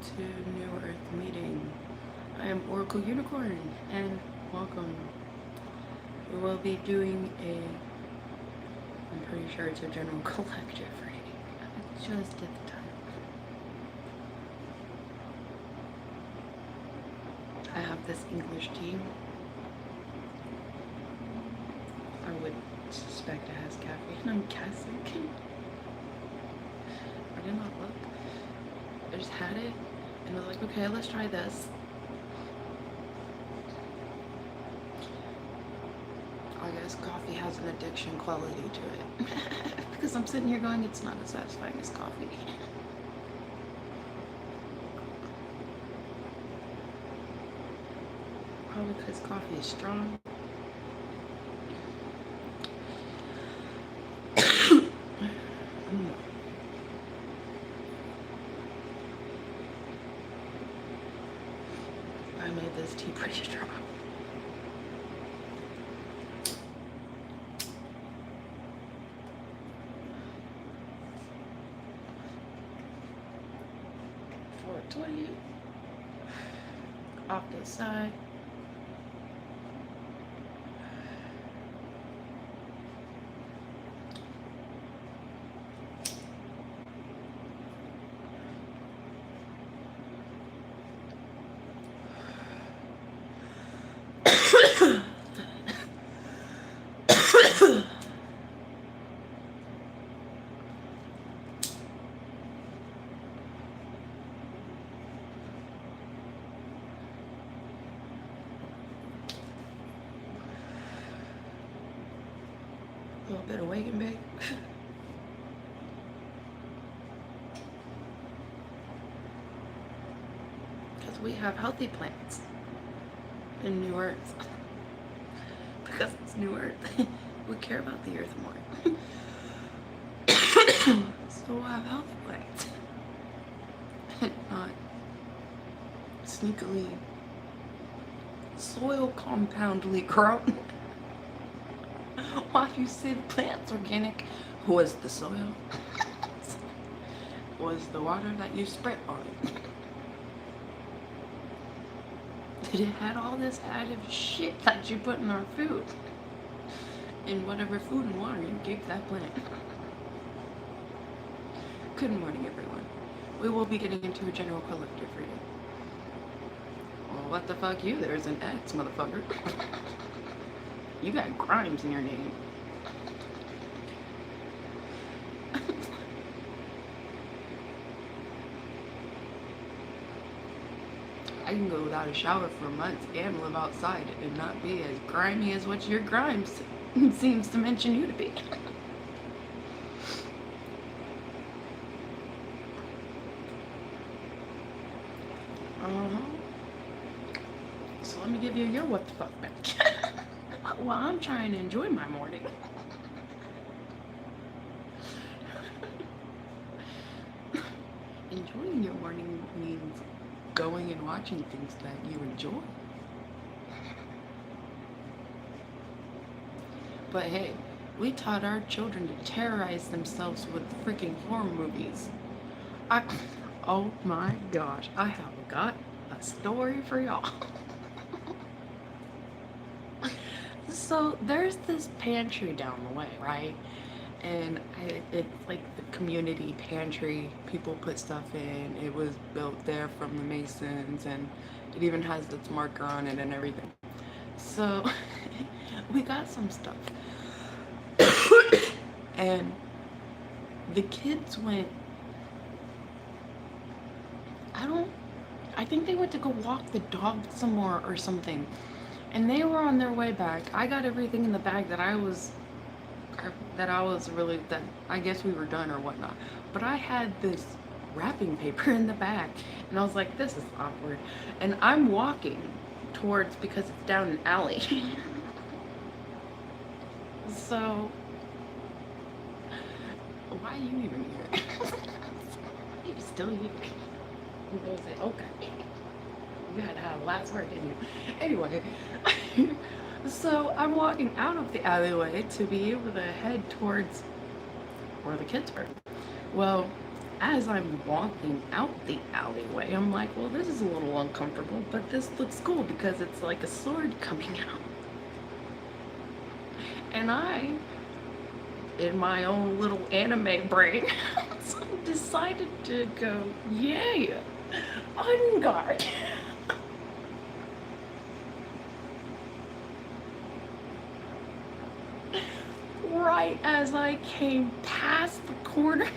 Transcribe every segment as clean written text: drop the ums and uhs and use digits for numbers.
to New Earth meeting. I am Oracle Unicorn, and welcome. We will be doing I'm pretty sure it's a general collective reading. I just did the time. I have this English tea. I would suspect it has caffeine, I'm guessing. I did not look. I just had it and was like, okay, let's try this. I guess coffee has an addiction quality to it. Because I'm sitting here going, it's not as satisfying as coffee. Probably because coffee is strong. I made this tea pretty strong. $4.20 off to the side. A little bit of wake and bake. Because we have healthy plants in New Earth. Because it's New Earth. We care about the earth more. So we'll have healthy plants. Not sneakily soil compoundly grown. While you said plants organic, was the soil? Was the water that you spread on it? Did it had all this added shit that you put in our food? In whatever food and water you gave that plant. Good morning, everyone. We will be getting into a general collective reading. Well, what the fuck you? There's an X, motherfucker. You got Grimes in your name. I can go without a shower for months and live outside and not be as grimy as what your Grimes seems to mention you to be. So let me give you your what the fuck back. Well, I'm trying to enjoy my morning. Enjoying your morning means going and watching things that you enjoy. But hey, we taught our children to terrorize themselves with freaking horror movies. Oh my gosh, I have got a story for y'all. So there's this pantry down the way, right? And it's like the community pantry. People put stuff in. It was built there from the Masons, and it even has its marker on it and everything. So we got some stuff. And the kids went, I think they went to go walk the dog some more or something. And they were on their way back. I got everything in the bag that I guess we were done or whatnot. But I had this wrapping paper in the bag, and I was like, this is awkward. And I'm walking towards, because it's down an alley. So, why are you even here? You're still here. I'm gonna say, okay. You had to have last word, didn't you? Anyway, so I'm walking out of the alleyway to be able to head towards where the kids were. Well, As I'm walking out the alleyway, I'm like, well, this is a little uncomfortable, but this looks cool because it's like a sword coming out. And I, in my own little anime brain, decided to go, yeah, on guard. Right as I came past the corner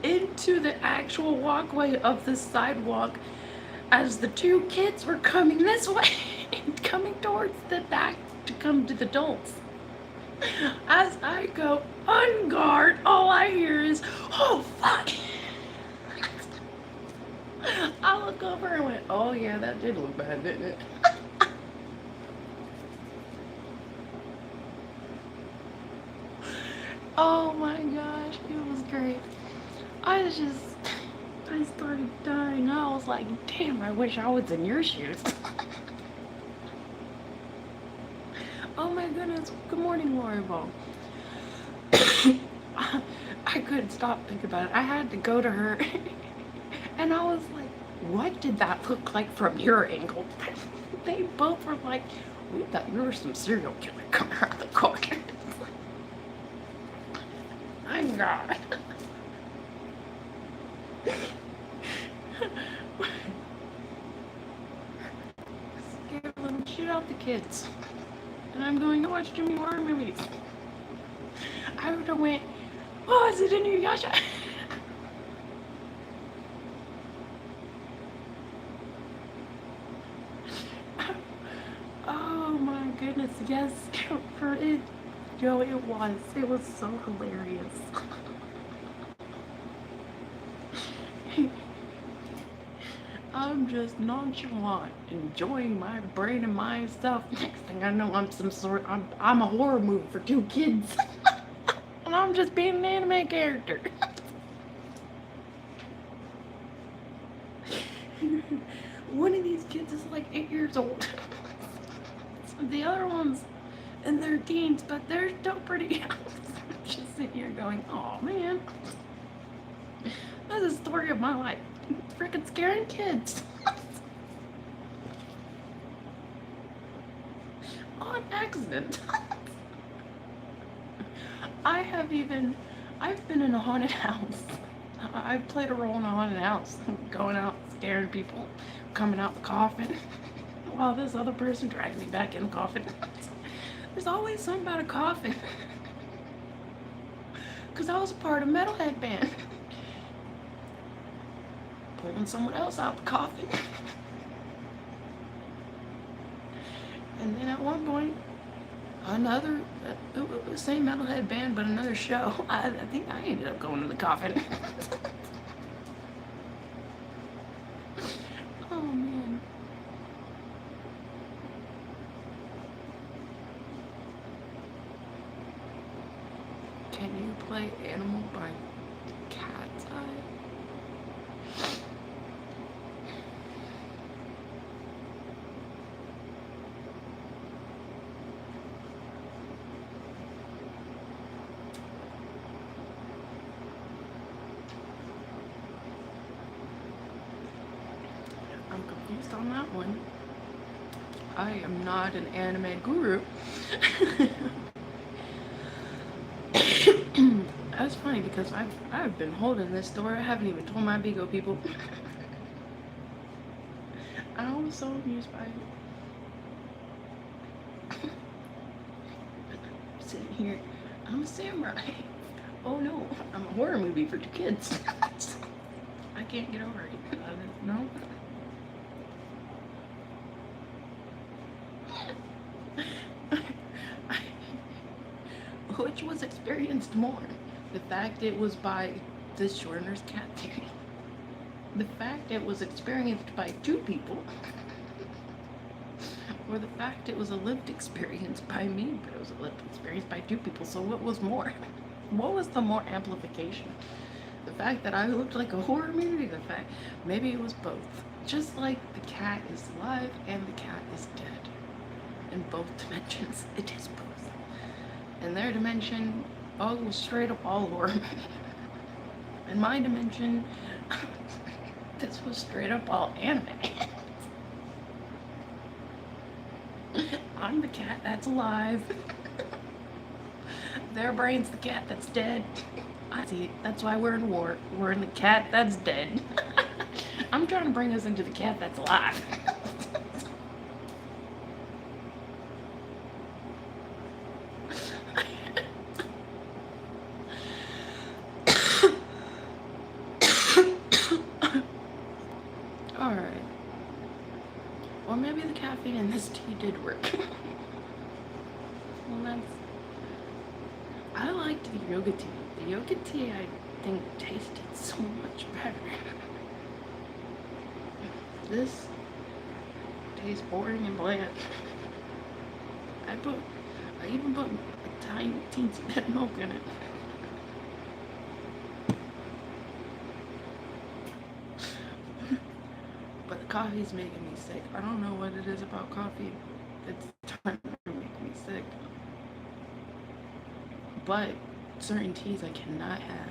into the actual walkway of the sidewalk, as the two kids were coming this way and coming towards the back to come to the adults. As I go on guard, all I hear is, oh fuck! I look over and went, oh yeah, that did look bad, didn't it? Oh my gosh, it was great. I started dying. I was like, damn, I wish I was in your shoes. Oh my goodness, good morning, Lori Ball. I couldn't stop thinking about it. I had to go to her, and I was like, what did that look like from your angle? They both were like, we thought you were some serial killer coming out of the corner. My God. Scared them shit out the kids. And I'm going to watch Jimmy horror movies. I would have went, oh, is it Inuyasha? Oh my goodness, yes, for it. Yo, it was so hilarious. I'm just nonchalant, enjoying my brain and my stuff. Next thing I know, I'm a horror movie for two kids. And I'm just being an anime character. One of these kids is like 8 years old. The other one's in their teens, but they're still pretty young. Just sitting here going, oh man, that's the story of my life. Freaking scaring kids. On accident. I've been in a haunted house. I've played a role in a haunted house, going out, scaring people, coming out the coffin, while this other person drags me back in the coffin. There's always something about a coffin. Because I was a part of a metalhead band. Pulling someone else out the coffin. And then at one point, another, same metalhead band, but another show. I think I ended up going in the coffin. Oh man. Can you play Animal by Cat's Eye? I'm confused on that one. I am not an anime guru. That's funny because I've been holding this story. I haven't even told my BIGO people. I was so amused by it. Sitting here, I'm a samurai. Oh no, I'm a horror movie for two kids. I can't get over it. No. Which was experienced more? The fact it was by this Shorter's cat theory. The fact it was experienced by two people. Or the fact it was a lived experience by me, but it was a lived experience by two people. So what was more? What was the more amplification? The fact that I looked like a horror movie? The fact, maybe it was both. Just like the cat is alive and the cat is dead. In both dimensions, it is both. In their dimension, oh, straight up all horror. In my dimension, this was straight up all anime. I'm the cat that's alive. Their brain's the cat that's dead. I see. That's why we're in war. We're in the cat that's dead. I'm trying to bring us into the cat that's alive. Alright. Or maybe the caffeine in this tea did work. Well, that's... I liked the yoga tea. The yoga tea, I think, tasted so much better. This tastes boring and bland. I even put a tiny teensy bit of milk in it. But the coffee's making me sick. I don't know what it is about coffee. It's trying to make me sick. But certain teas I cannot have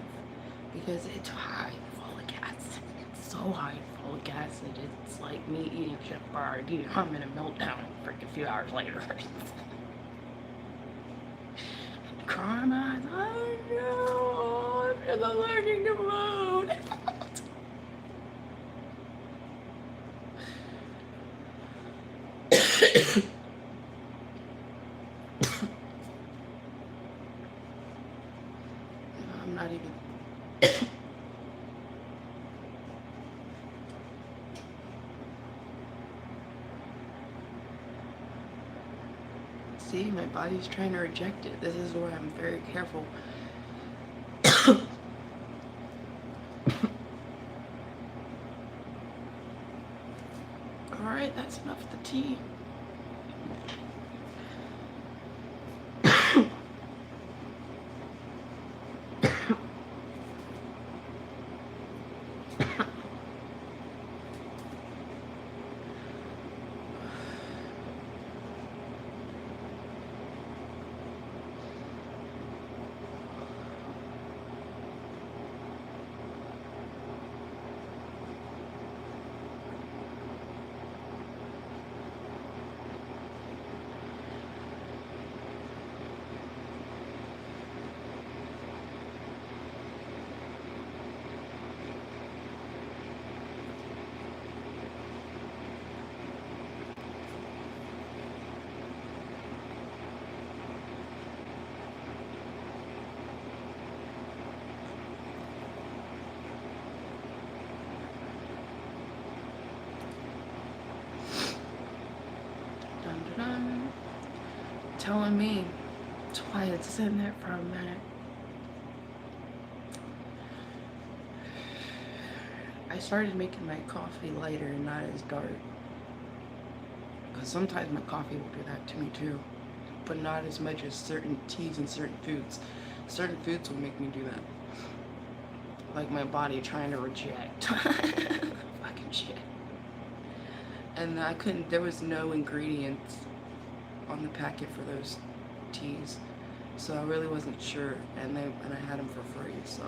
because it's high in folic acid. It's so high in folic acid. It's like me eating Chef Boyardee. I'm in a meltdown a few hours later. Crying my eyes. Oh no, I'm allergic to food. I'm not even. See, my body's trying to reject it. This is where I'm very careful. Alright, that's enough of the tea. Telling me it's why it's sitting there for a minute. I started making my coffee lighter and not as dark. Because sometimes my coffee will do that to me too. But not as much as certain teas and certain foods. Certain foods will make me do that. Like my body trying to reject. Fucking shit. And I couldn't, there was no ingredients on the packet for those teas, so I really wasn't sure, and I had them for free, so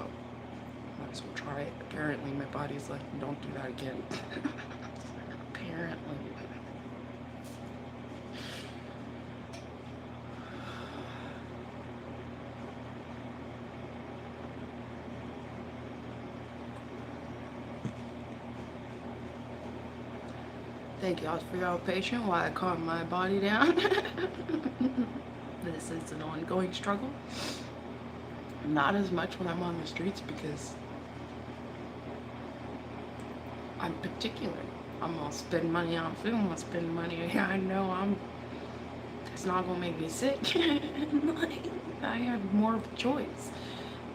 might as well try it. Apparently my body's like, don't do that again. Apparently. Thank y'all for your patience while I calm my body down. This is an ongoing struggle. Not as much when I'm on the streets because I'm particular. I'm gonna spend money on food. I'm gonna spend money. I know it's not gonna make me sick. Like, I have more of a choice.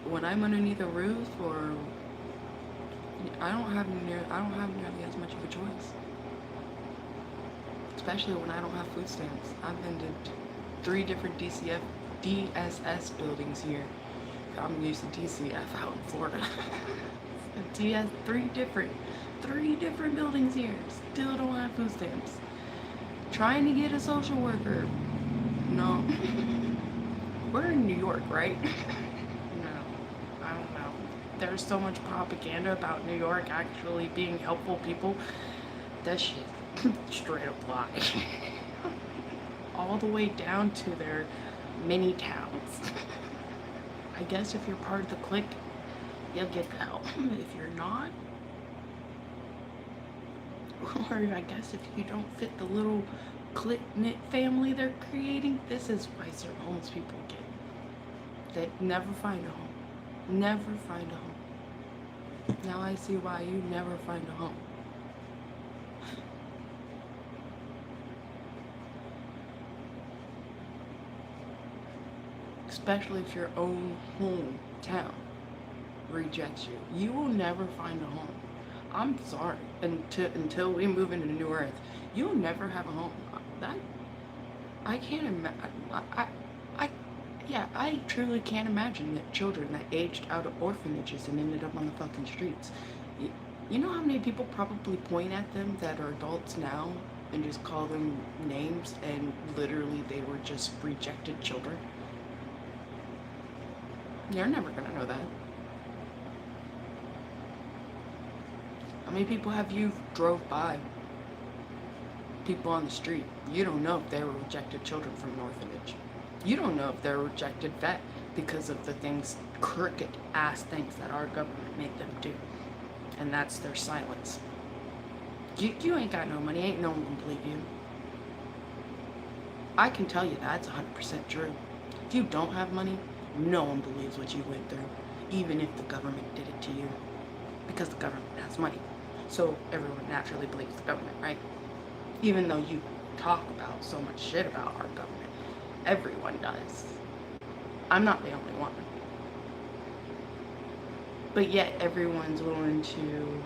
When I'm underneath a roof, or I don't have nearly as much of a choice. Especially when I don't have food stamps. I've been to 3 different DSS buildings here. I'm used to DCF out in Florida. DS, 3 different buildings here. Still don't have food stamps. Trying to get a social worker. No. We're in New York, right? No. I don't know. there's so much propaganda about New York actually being helpful people. That shit straight up lie. All the way down to their mini towns. I guess if you're part of the clique, you'll get the help. If you're not, or I guess if you don't fit the little clique knit family they're creating, this is why certain homeless people get. They never find a home. Never find a home. Now I see why you never find a home. Especially if your own hometown rejects you. You will never find a home. I'm sorry. Until we move into New Earth, you'll never have a home. That I can't imagine. I truly can't imagine that children that aged out of orphanages and ended up on the fucking streets. You know how many people probably point at them that are adults now and just call them names and literally they were just rejected children? You're never gonna know that. How many people have you drove by? People on the street. You don't know if they were rejected children from an orphanage. You don't know if they're rejected vet because of the things, crooked ass things that our government made them do. And that's their silence. You ain't got no money, ain't no one gonna believe you. I can tell you that's 100% true. If you don't have money, no one believes what you went through, even if the government did it to you. Because the government has money. So everyone naturally believes the government, right? Even though you talk about so much shit about our government, everyone does. I'm not the only one. But yet everyone's willing to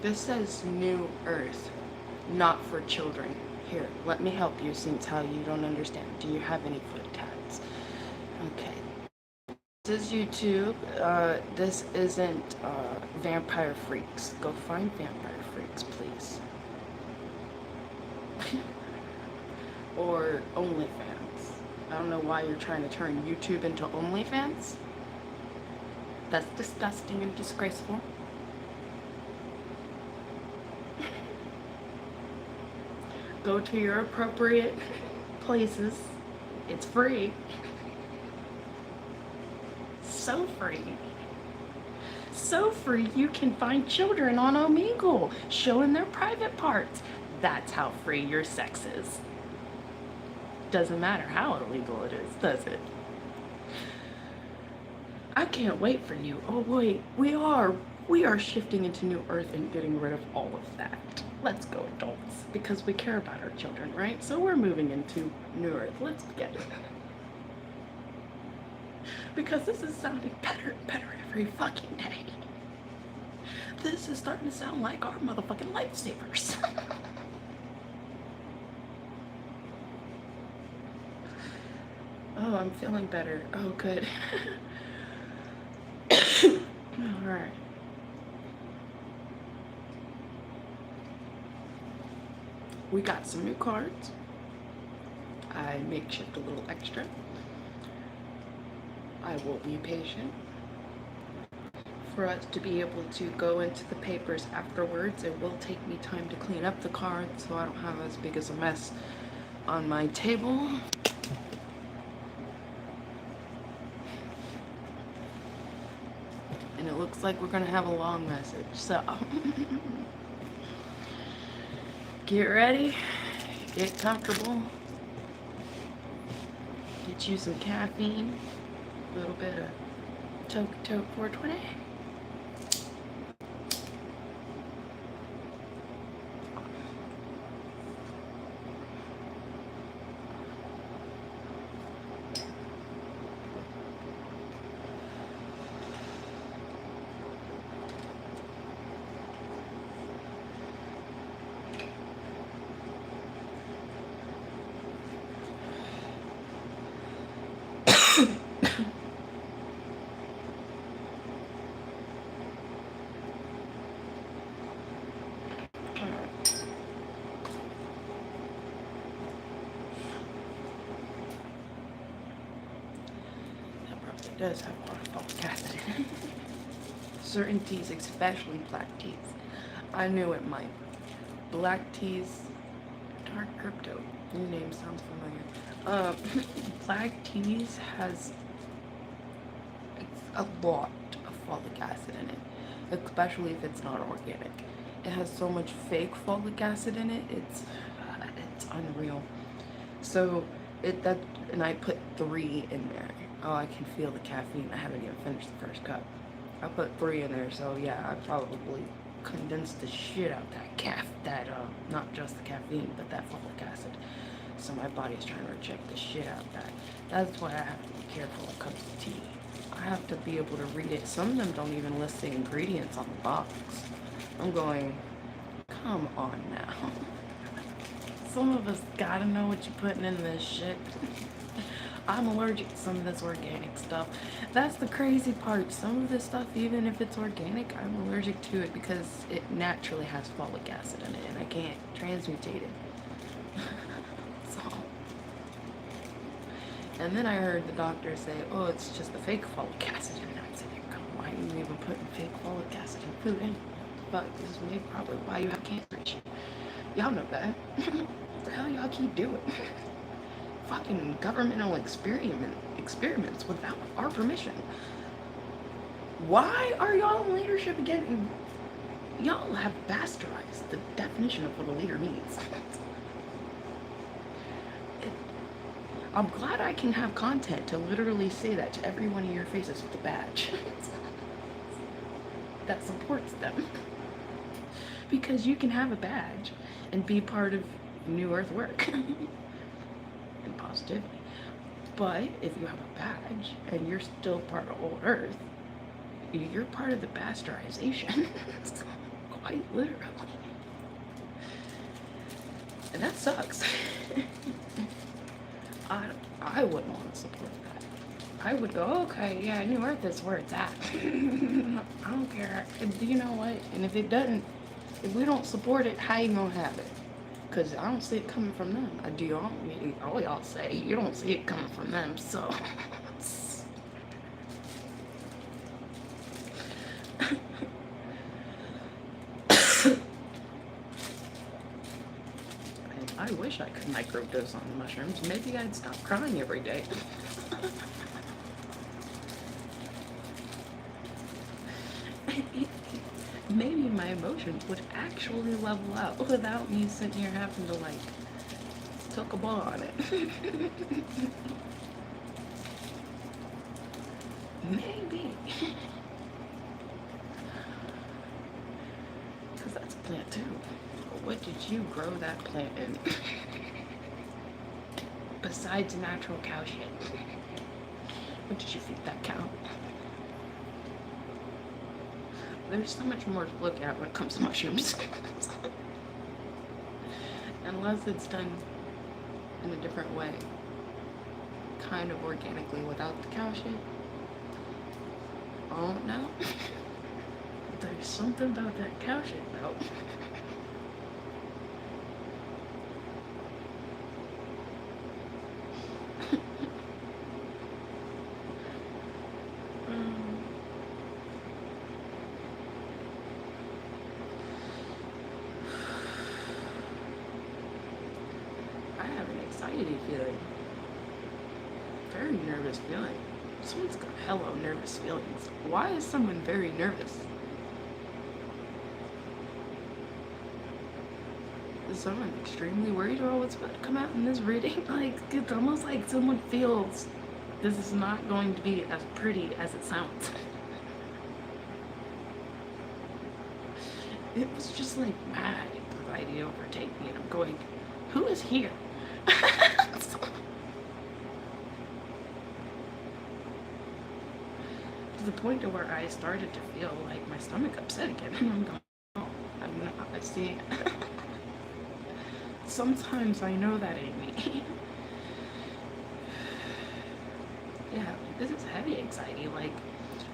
this says New Earth, not for children. Here, let me help you since how you don't understand. Do you have any foot tats? Okay. This is YouTube. This isn't Vampire Freaks. Go find Vampire Freaks, please. Or OnlyFans. I don't know why you're trying to turn YouTube into OnlyFans. That's disgusting and disgraceful. Go to your appropriate places. It's free. So free. So free you can find children on Omegle showing their private parts. That's how free your sex is. Doesn't matter how illegal it is, does it? I can't wait for you. Oh wait, we are shifting into New Earth and getting rid of all of that. Let's go, adults, because we care about our children, right? So we're moving into New Earth. Let's get it. Because this is sounding better and better every fucking day. This is starting to sound like our motherfucking lifesavers. Oh, I'm feeling better. Oh, good. Alright. We got some new cards. I makeshift a little extra. I will be patient for us to be able to go into the papers afterwards. It will take me time to clean up the cards so I don't have as big as a mess on my table. And it looks like we're gonna have a long message, so get ready, get comfortable, get you some caffeine, a little bit of Toke 420. It does have a lot of folic acid in it. Certain teas, especially black teas. I knew it might. Black teas, dark crypto. Your name sounds familiar. Black teas has a lot of folic acid in it, especially if it's not organic. It has so much fake folic acid in it. It's unreal. So and I put 3 in there. Oh, I can feel the caffeine. I haven't even finished the first cup. I put 3 in there, so yeah, I probably condensed the shit out not just the caffeine, but that folic acid. So my body's trying to reject the shit out of that. That's why I have to be careful when it comes to tea. I have to be able to read it. Some of them don't even list the ingredients on the box. I'm going, come on now. Some of us gotta know what you're putting in this shit. I'm allergic to some of this organic stuff. That's the crazy part. Some of this stuff, even if it's organic, I'm allergic to it because it naturally has folic acid in it and I can't transmutate it. So, and then I heard the doctor say, oh, it's just the fake folic acid in it. I'm saying, why are you even putting fake folic acid in food? And but this is maybe probably why you have cancer and shit. Y'all know that. What the hell y'all keep doing? Fucking governmental experiments without our permission. Why are y'all in leadership again? Y'all have bastardized the definition of what a leader means. I'm glad I can have content to literally say that to every one of your faces with a badge that supports them. Because you can have a badge and be part of New Earth work and positivity. But if you have a badge and you're still part of Old Earth, you're part of the bastardization. Quite literally. And that sucks. I wouldn't want to support that. I would go, okay, yeah, New Earth is where it's at. I don't care. And you know what? And if if we don't support it, how you gonna have it? Because I don't see it coming from them. I do. All y'all say you don't see it coming from them, so. I wish I could microdose on mushrooms. Maybe I'd stop crying every day. Maybe my emotions would actually level out without me sitting here having to like took a ball on it. Maybe. Because that's a plant too. What did you grow that plant in? Besides natural cow shit. What did you feed that cow? There's so much more to look at when it comes to mushrooms. Unless it's done in a different way. Kind of organically without the cow shit. I don't know. There's something about that cow shit though. Anxiety feeling. Very nervous feeling. Someone's got hello nervous feelings. Why is someone very nervous? Is someone extremely worried about what's about to come out in this reading? Like, it's almost like someone feels this is not going to be as pretty as it sounds. It was just like mad anxiety overtake me and I'm going, who is here? To the point to where I started to feel like my stomach upset again. And I'm going, oh, I'm not, I see. Sometimes I know that ain't me. Yeah, this is heavy anxiety, like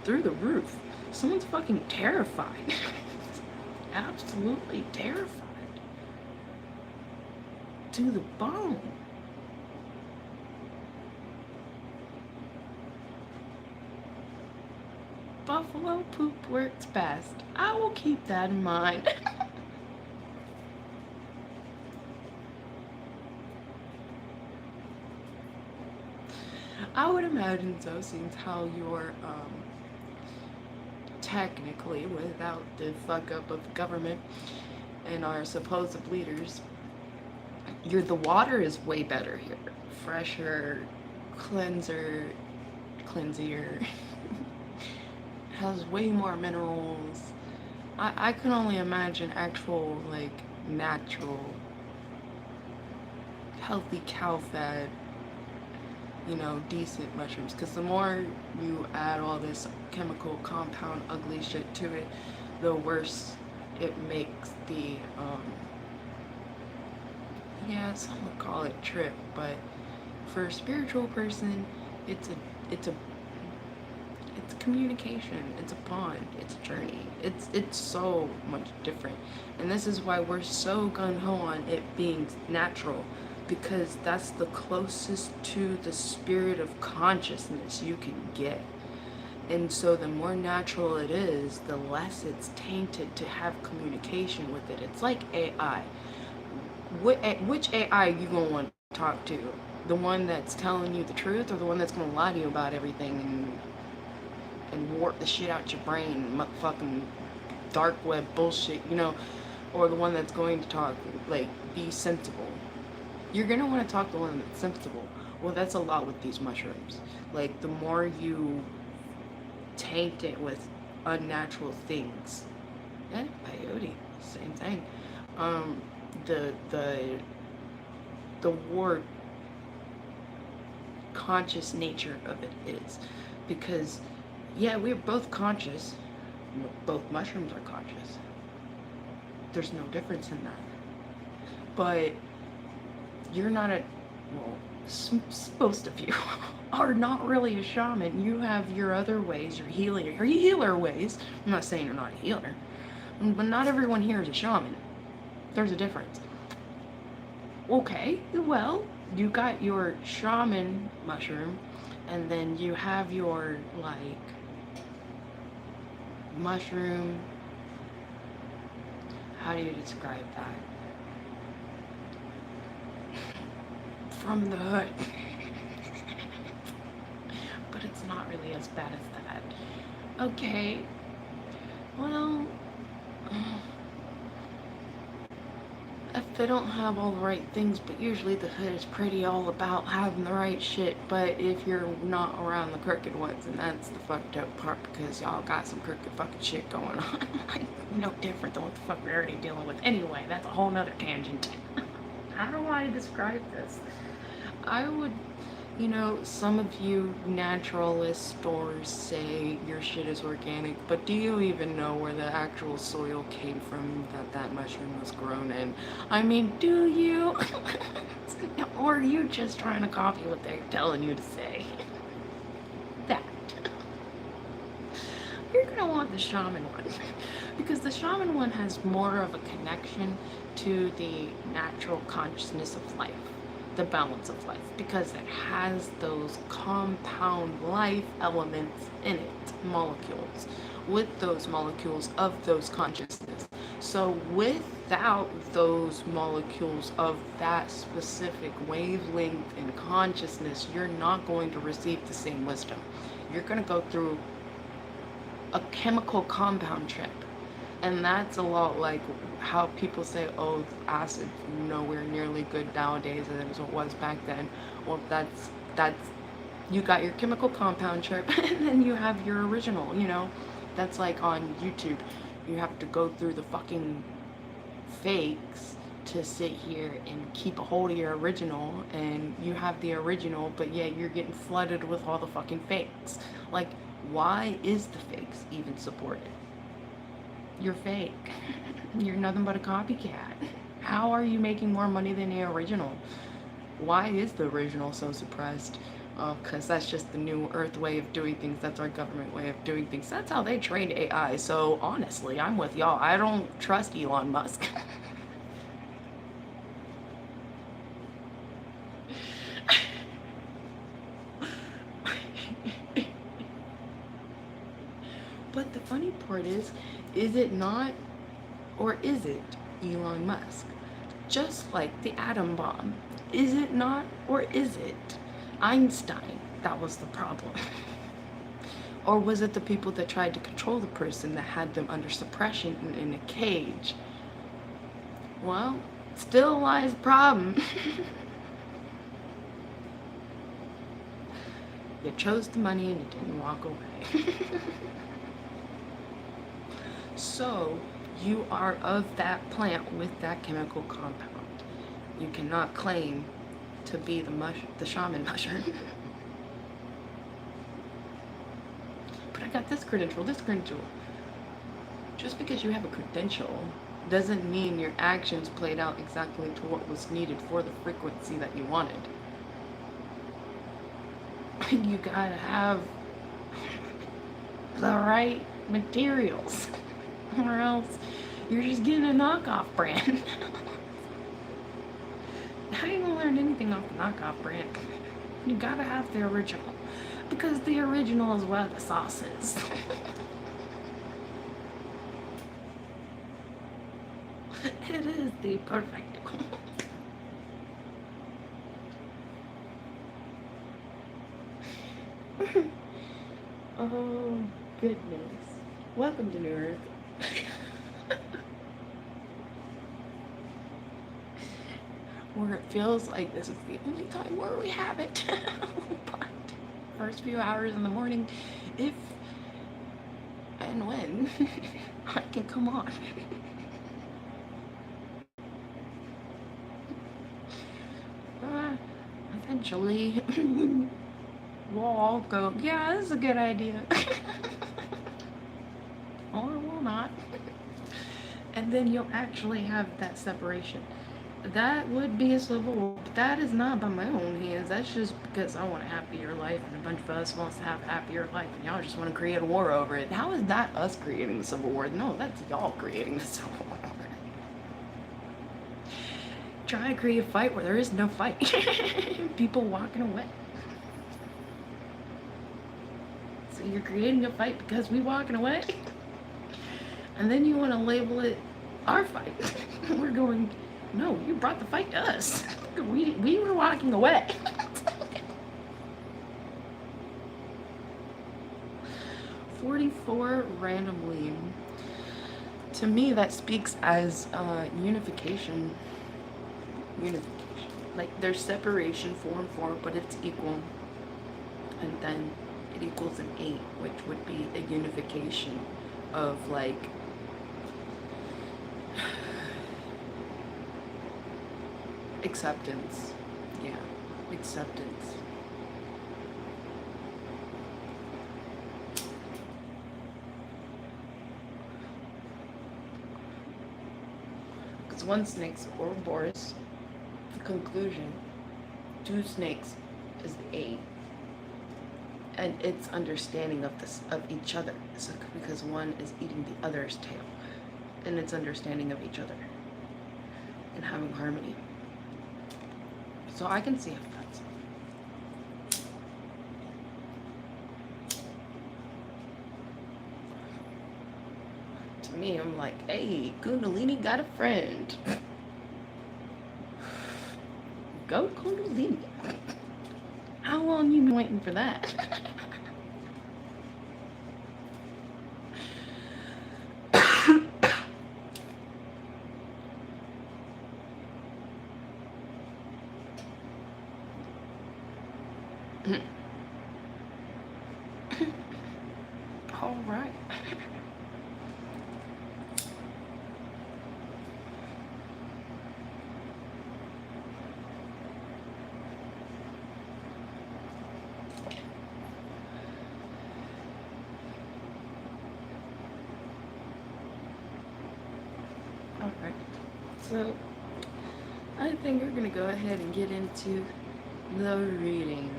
through the roof. Someone's fucking terrified. Absolutely terrified. To the bone. Buffalo poop works best. I will keep that in mind. I would imagine so, since how you're technically, without the fuck up of government and our supposed leaders, the water is way better here. Fresher, cleanser, cleansier, has way more minerals. I can only imagine actual, like, natural, healthy cow fed, decent mushrooms. Because the more you add all this chemical, compound, ugly shit to it, the worse it makes the, yeah, some would call it trip, but for a spiritual person, it's a, it's a, it's communication, it's a bond, it's a journey. It's so much different. And this is why we're so gung-ho on it being natural, because that's the closest to the spirit of consciousness you can get. And so the more natural it is, the less it's tainted to have communication with it. It's like AI. Which AI you gonna want to talk to? The one that's telling you the truth, or the one that's gonna lie to you about everything and warp the shit out your brain, fucking dark web bullshit, or the one that's going to talk, like, be sensible? You're gonna want to talk to the one that's sensible. Well, that's a lot with these mushrooms. Like, the more you taint it with unnatural things, and peyote, same thing. Um, the the the more conscious nature of it is, because yeah, we're both conscious. Both mushrooms are conscious. There's no difference in that. But you're not a, well, most of you are not really a shaman. You have your other ways, your healing, your healer ways. I'm not saying you're not a healer, but not everyone here is a shaman. There's a difference. Okay, well, you got your shaman mushroom, and then you have your, like, mushroom. How do you describe that? From the hood. But it's not really as bad as that. Okay, well, if they don't have all the right things, but usually the hood is pretty all about having the right shit. But if you're not around the crooked ones, and that's the fucked up part, because y'all got some crooked fucking shit going on. Like, no different than what the fuck we're already dealing with. Anyway, that's a whole nother tangent. How do I describe this? I would, some of you naturalist stores say your shit is organic, but do you even know where the actual soil came from that mushroom was grown in? I mean, do you? Or are you just trying to copy what they're telling you to say? That. You're gonna want the shaman one, because the shaman one has more of a connection to the natural consciousness of life, the balance of life, because it has those compound life elements in it, molecules, with those molecules of those consciousness. So without those molecules of that specific wavelength and consciousness, you're not going to receive the same wisdom. You're going to go through a chemical compound trip. And that's a lot like how people say, oh, acid nowhere nearly good nowadays as it was back then. Well, that's you got your chemical compound trip, and then you have your original, That's like on YouTube. You have to go through the fucking fakes to sit here and keep a hold of your original, and you have the original, but yeah, you're getting flooded with all the fucking fakes. Like, why is the fakes even supported? You're fake. You're nothing but a copycat. How are you making more money than the original? Why is the original so suppressed? Because that's just the new Earth way of doing things. That's our government way of doing things. That's how they trained AI. So honestly, I'm with y'all. I don't trust Elon Musk. But the funny part is it not, or is it Elon Musk? Just like the atom bomb. Is it not, or is it Einstein that was the problem? Or was it the people that tried to control the person that had them under suppression and in a cage? Well, still lies the problem. You chose the money and you didn't walk away. So, you are of that plant with that chemical compound. You cannot claim to be the shaman mushroom. But I got this credential, this credential. Just because you have a credential doesn't mean your actions played out exactly to what was needed for the frequency that you wanted. You gotta have the right materials, or else you're just getting a knockoff brand. How are you gonna learn anything off the knockoff brand? You gotta have the original, because the original is where the sauce is. It is the perfect. Oh, goodness. Welcome to New Earth. Where it feels like this is the only time where we have it. But first few hours in the morning, if and when I can come on. Eventually, we'll all go, yeah, this is a good idea. Or we'll not. And then you'll actually have that separation. That would be a civil war, but that is not by my own hands. That's just because I want a happier life, and a bunch of us wants to have a happier life, and y'all just want to create a war over it. How is that us creating the civil war? No, that's y'all creating the civil war. Try to create a fight where there is no fight. People walking away. So you're creating a fight because we walking away? And then you want to label it our fight. We're going, no, you brought the fight to us. We were walking away. 44 randomly. To me, that speaks as unification. Unification. Like, there's separation 4 and 4, but it's equal. And then it equals an 8, which would be a unification of, like, acceptance. Yeah, acceptance. Because one snake's Ouroboros, conclusion, 2 snakes is the 8. And it's understanding of this, of each other. So, because one is eating the other's tail. And it's understanding of each other. And having harmony. So I can see if that's... To me, I'm like, hey, Kundalini got a friend. Go Kundalini. How long you been waiting for that? All right. Alright, so I think we're gonna go ahead and get into the reading.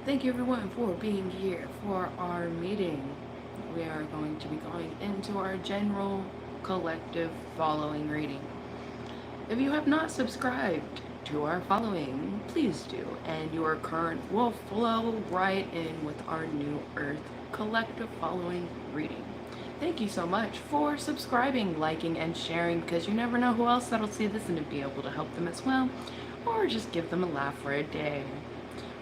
Thank you everyone for being here for our meeting. We are going to be going into our general collective following reading. If you have not subscribed you are following, please do. And your current will flow right in with our New Earth collective following reading. Thank you so much for subscribing, liking, and sharing, because you never know who else that'll see this and be able to help them as well. Or just give them a laugh for a day.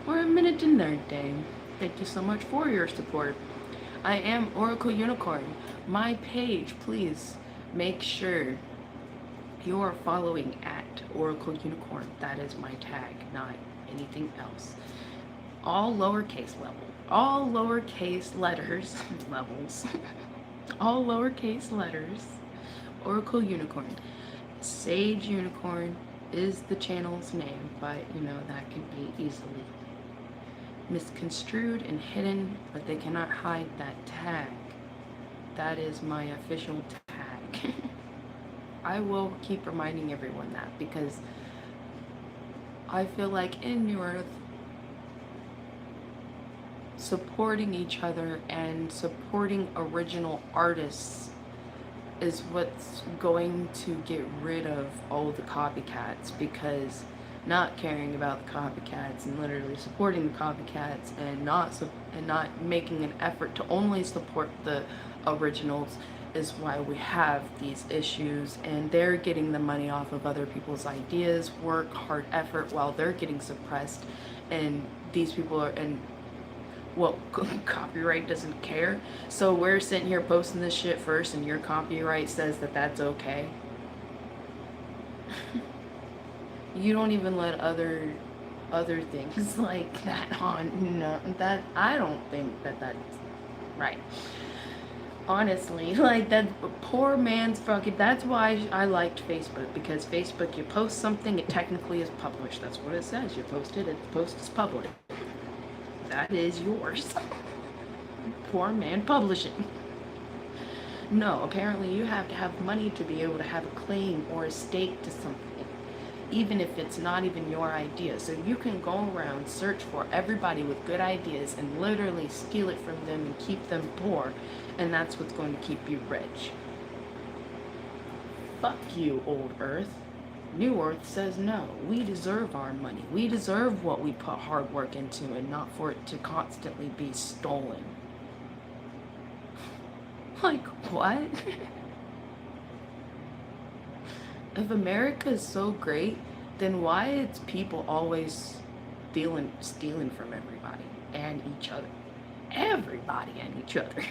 Or a minute in their day. Thank you so much for your support. I am Oracle Unicorn. My page, please make sure you're following at Oracle Unicorn. That is my tag, not anything else. All lowercase level. All lowercase letters. Levels. All lowercase letters. Oracle Unicorn. Sage Unicorn is the channel's name, but you know that can be easily misconstrued and hidden, but they cannot hide that tag. That is my official tag. I will keep reminding everyone that, because I feel like in New Earth, supporting each other and supporting original artists is what's going to get rid of all the copycats, because not caring about the copycats and literally supporting the copycats and not making an effort to only support the originals is why we have these issues, and they're getting the money off of other people's ideas, work, hard effort, while they're getting suppressed, and these people are, and well, copyright doesn't care. So we're sitting here posting this shit first, and your copyright says that that's okay. You don't even let other things like that on. No, that I don't think that that's right. Honestly, like that poor man's fucking. That's why I liked Facebook, because Facebook, you post something, it technically is published. That's what it says. You post it, the post is published. That is yours. Poor man publishing. No, apparently you have to have money to be able to have a claim or a stake to something, even if it's not even your idea. So you can go around, search for everybody with good ideas and literally steal it from them and keep them poor, and that's what's going to keep you rich. Fuck you, old Earth. New Earth says no. We deserve our money. We deserve what we put hard work into, and not for it to constantly be stolen. Like, what? If America is so great, then why is people always stealing from everybody and each other? Everybody and each other.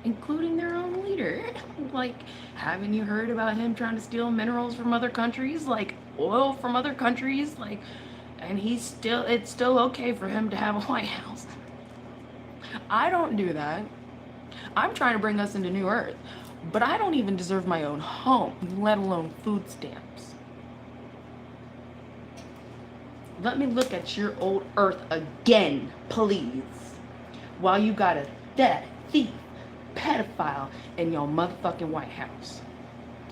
Including their own leader. Like, haven't you heard about him trying to steal minerals from other countries? Like, oil from other countries? Like, and it's still okay for him to have a White House. I don't do that. I'm trying to bring us into New Earth. But I don't even deserve my own home, let alone food stamps. Let me look at your old Earth again, please. While you got a thief, pedophile in your motherfucking White House.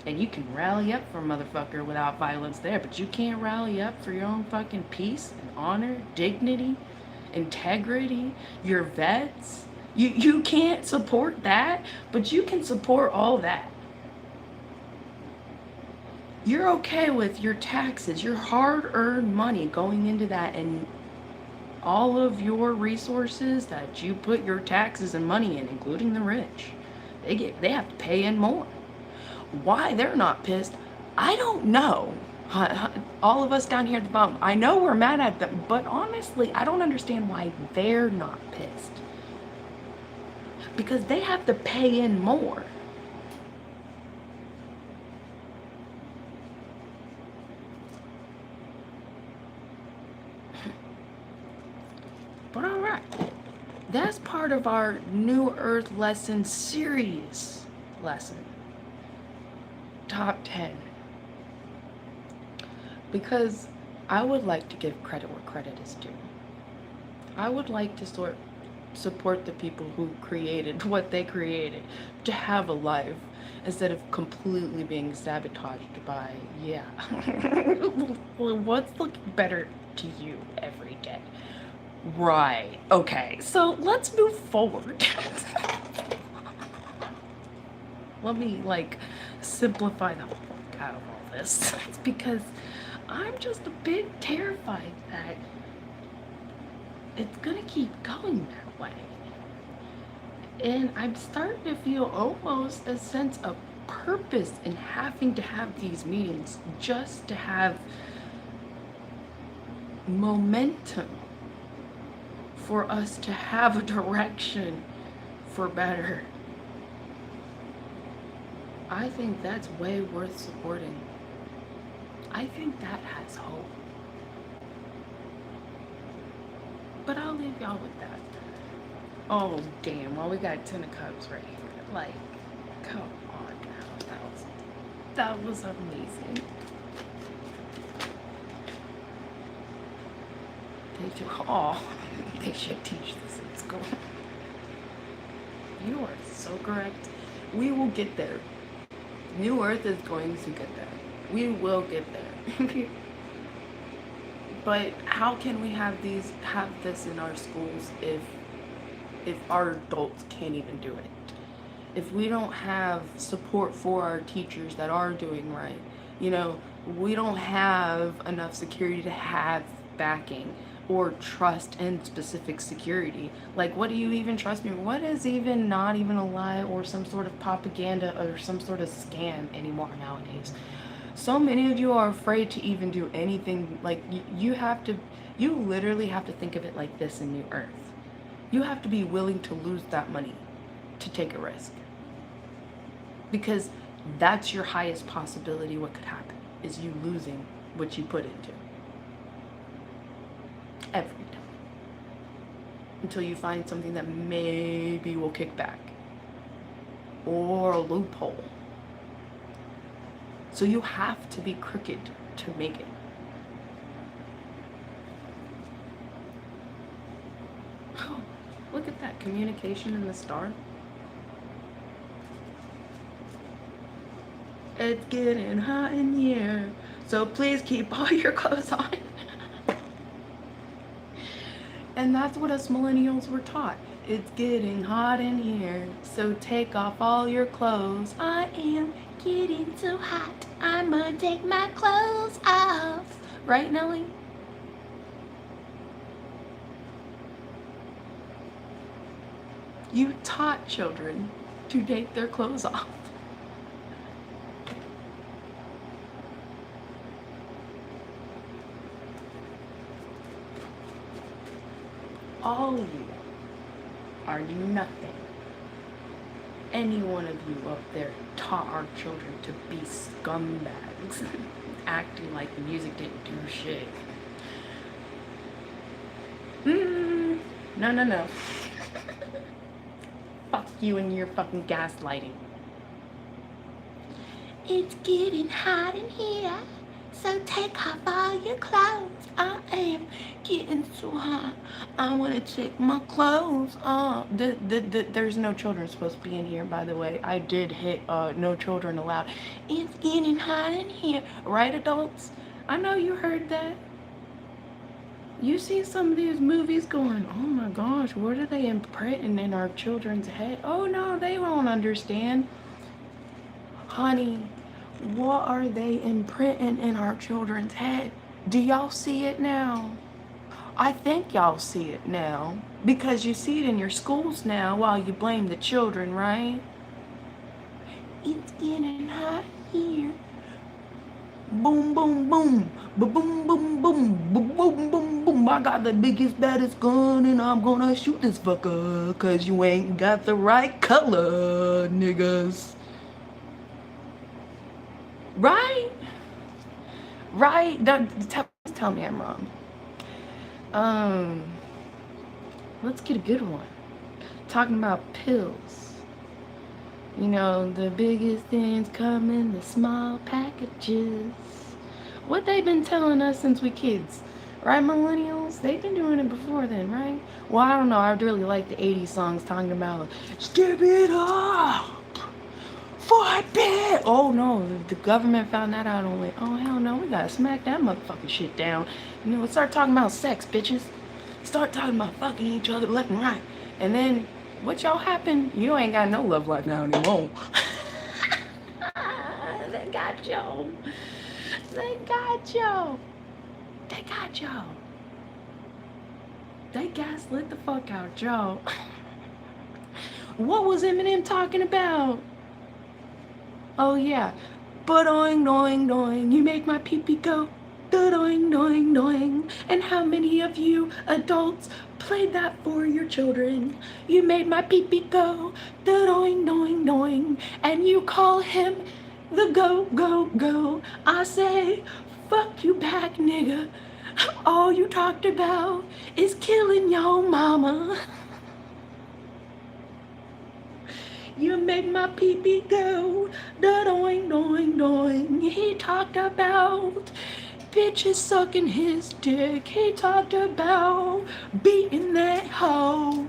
And you can rally up for a motherfucker without violence there, but you can't rally up for your own fucking peace and honor, dignity, integrity, your vets. You can't support that, but you can support all that. You're okay with your taxes, your hard-earned money going into that, and all of your resources that you put your taxes and money in, including the rich, they have to pay in more. Why they're not pissed, I don't know. All of us down here at the bottom, I know we're mad at them, but honestly, I don't understand why they're not pissed. Because they have to pay in more. But alright, that's part of our New Earth lesson series lesson. Top 10. Because I would like to give credit where credit is due. I would like to support the people who created what they created to have a life, instead of completely being sabotaged by, yeah. What's looking better to you every day? Right. Okay, so let's move forward. Let me, simplify the fuck out of all this. It's because I'm just a bit terrified that it's gonna keep going that way. And I'm starting to feel almost a sense of purpose in having to have these meetings just to have momentum for us to have a direction for better. I think that's way worth supporting. I think that has hope. But I'll leave y'all with that. Oh, damn. Well, we got 10 of Cups right here. Like, come on now. That was amazing. They should teach this in school. You are so correct. We will get there. New Earth is going to get there. We will get there. But how can we have this in our schools if our adults can't even do it? If we don't have support for our teachers that are doing right, we don't have enough security to have backing or trust in specific security. Like, what do you even trust me? What is even not even a lie or some sort of propaganda or some sort of scam anymore nowadays? So many of you are afraid to even do anything. Like, you literally have to think of it like this in New Earth. You have to be willing to lose that money to take a risk. Because that's your highest possibility. What could happen is you losing what you put into. Every time. Until you find something that maybe will kick back. Or a loophole. So you have to be crooked to make it. Oh, look at that communication in the star. It's getting hot in here, so please keep all your clothes on. And that's what us millennials were taught. It's getting hot in here, so take off all your clothes. I am getting too hot, I'ma take my clothes off. Right, Nelly? You taught children to take their clothes off. All of you are nothing. Any one of you up there taught our children to be scumbags, acting like the music didn't do shit. No. Fuck you and your fucking gaslighting. It's getting hot in here, so take off all your clothes. I am getting so hot, I want to take my clothes off. There's no children supposed to be in here, by the way. I did hit no children allowed. It's getting hot in here. Right, adults? I know you heard that. You see some of these movies going, oh my gosh, what are they imprinting in our children's head? Oh no, they won't understand. Honey, what are they imprinting in our children's head? Do y'all see it now? I think y'all see it now. Because you see it in your schools now while you blame the children, right? It's getting hot here. Boom, boom, boom. Boom, boom, boom, boom. Boom, boom, boom, boom. I got the biggest, baddest gun and I'm gonna shoot this fucker. Cause you ain't got the right color, niggas. Right? Right? Tell me I'm wrong. Let's get a good one. Talking about pills. You know, the biggest things come in the small packages. What they've been telling us since we kids. Right, millennials? They've been doing it before then, right? Well, I don't know. I really like the 80s songs talking about, skip it up! For a bit! Oh no, the government found that out and went, oh hell no, we gotta smack that motherfucking shit down. You know, start talking about sex, bitches. Start talking about fucking each other left and right. And then, what y'all happen? You ain't got no love life now anymore. They got y'all. They got Joe. They got Joe. They gaslit the fuck out Joe. What was Eminem talking about? Oh yeah. Ba-doing, doing, doing. You make my pee-pee go. Da-doing, doing, doing. And how many of you adults played that for your children? You made my pee-pee go. Da-doing, doing, doing. And you call him the go, go, go. I say, fuck you back, nigga. All you talked about is killing your mama. You made my pee-pee go, da-doing, doing, doing. He talked about bitches sucking his dick. He talked about beating that hoe.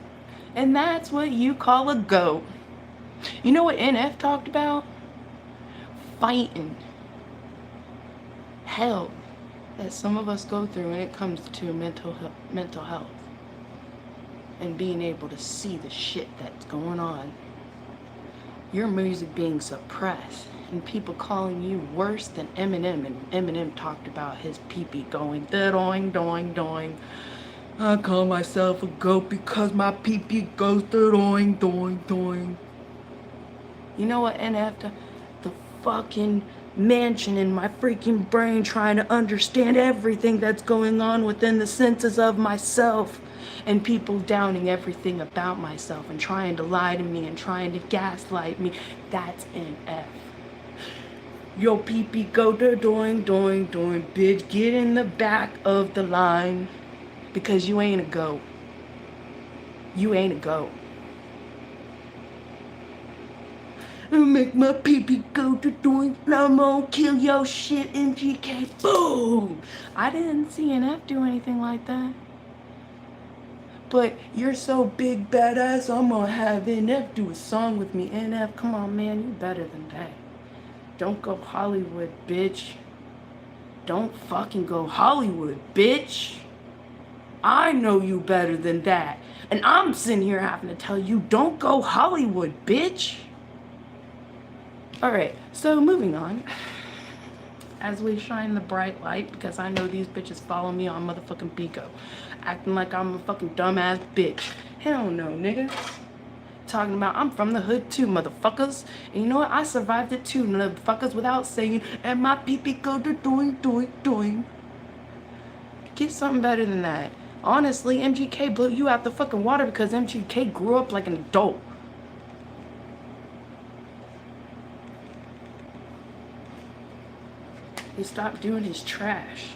And that's what you call a goat. You know what NF talked about? Fighting. Hell that some of us go through when it comes to mental health. And being able to see the shit that's going on. Your music being suppressed and people calling you worse than Eminem, and Eminem talked about his pee-pee going doing, doing, doing. I call myself a goat because my pee-pee goes doing, doing, doing. You know what, NF? The fucking mansion in my freaking brain trying to understand everything that's going on within the senses of myself. And people downing everything about myself and trying to lie to me and trying to gaslight me. That's NF. Yo, pee-pee, go to doing, doing, doing. Bitch, get in the back of the line. Because you ain't a goat. You ain't a goat. Make my pee-pee go to doing. I'm gonna kill your shit, MGK. Boom! I didn't see NF do anything like that. But you're so big badass, I'm gonna have NF do a song with me. NF, come on, man, you better than that. Don't go Hollywood, bitch. Don't fucking go Hollywood, bitch. I know you better than that. And I'm sitting here having to tell you, don't go Hollywood, bitch. Alright, so moving on. As we shine the bright light, because I know these bitches follow me on motherfucking BIGO. Acting like I'm a fucking dumbass bitch. Hell no, nigga. Talking about I'm from the hood too, motherfuckers. And you know what? I survived it too, motherfuckers, without saying, and my pee-pee go to doing, doing, doing. Get something better than that. Honestly, MGK blew you out the fucking water because MGK grew up like an adult. He stopped doing his trash.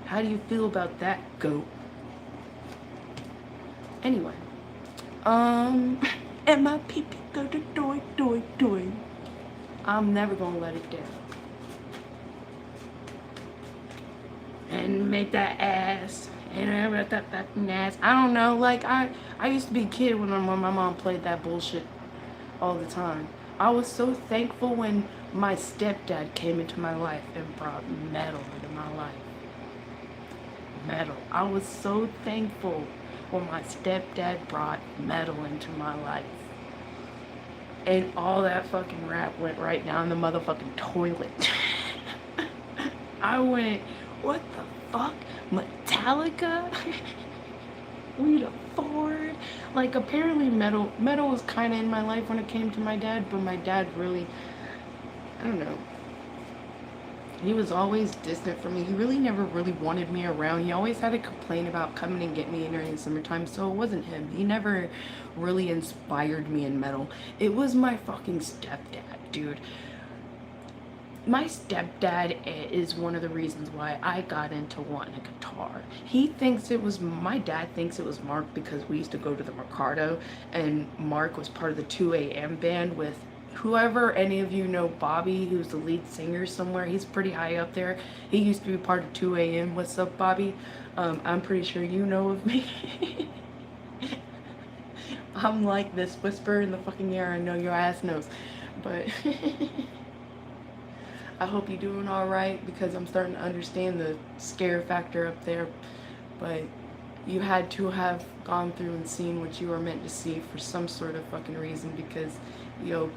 How do you feel about that, goat? Anyway. And my pee-pee go to doing, doing, doing. I'm never gonna let it down. And make that ass. And I read that fucking ass. I don't know, like I used to be a kid when my mom played that bullshit all the time. I was so thankful when my stepdad came into my life and brought metal into my life. Metal. I was so thankful when my stepdad brought metal into my life. And all that fucking rap went right down the motherfucking toilet. I went, what the fuck? Metallica? Rita Ford? Like, apparently metal was kind of in my life when it came to my dad, but my dad really, I don't know. He was always distant from me. He really never really wanted me around. He always had to complain about coming and get me in during the summertime, so it wasn't him. He never really inspired me in metal. It was my fucking stepdad, dude. My stepdad is one of the reasons why I got into wanting a guitar. My dad thinks it was Mark because we used to go to the Mercado, and Mark was part of the 2 a.m. band with whoever, any of you know Bobby, who's the lead singer somewhere. He's pretty high up there. He used to be part of 2 a.m. What's up, Bobby? I'm pretty sure you know of me. I'm like this whisper in the fucking air. I know your ass knows. But I hope you're doing alright, because I'm starting to understand the scare factor up there. But you had to have gone through and seen what you were meant to see for some sort of fucking reason, because, yo,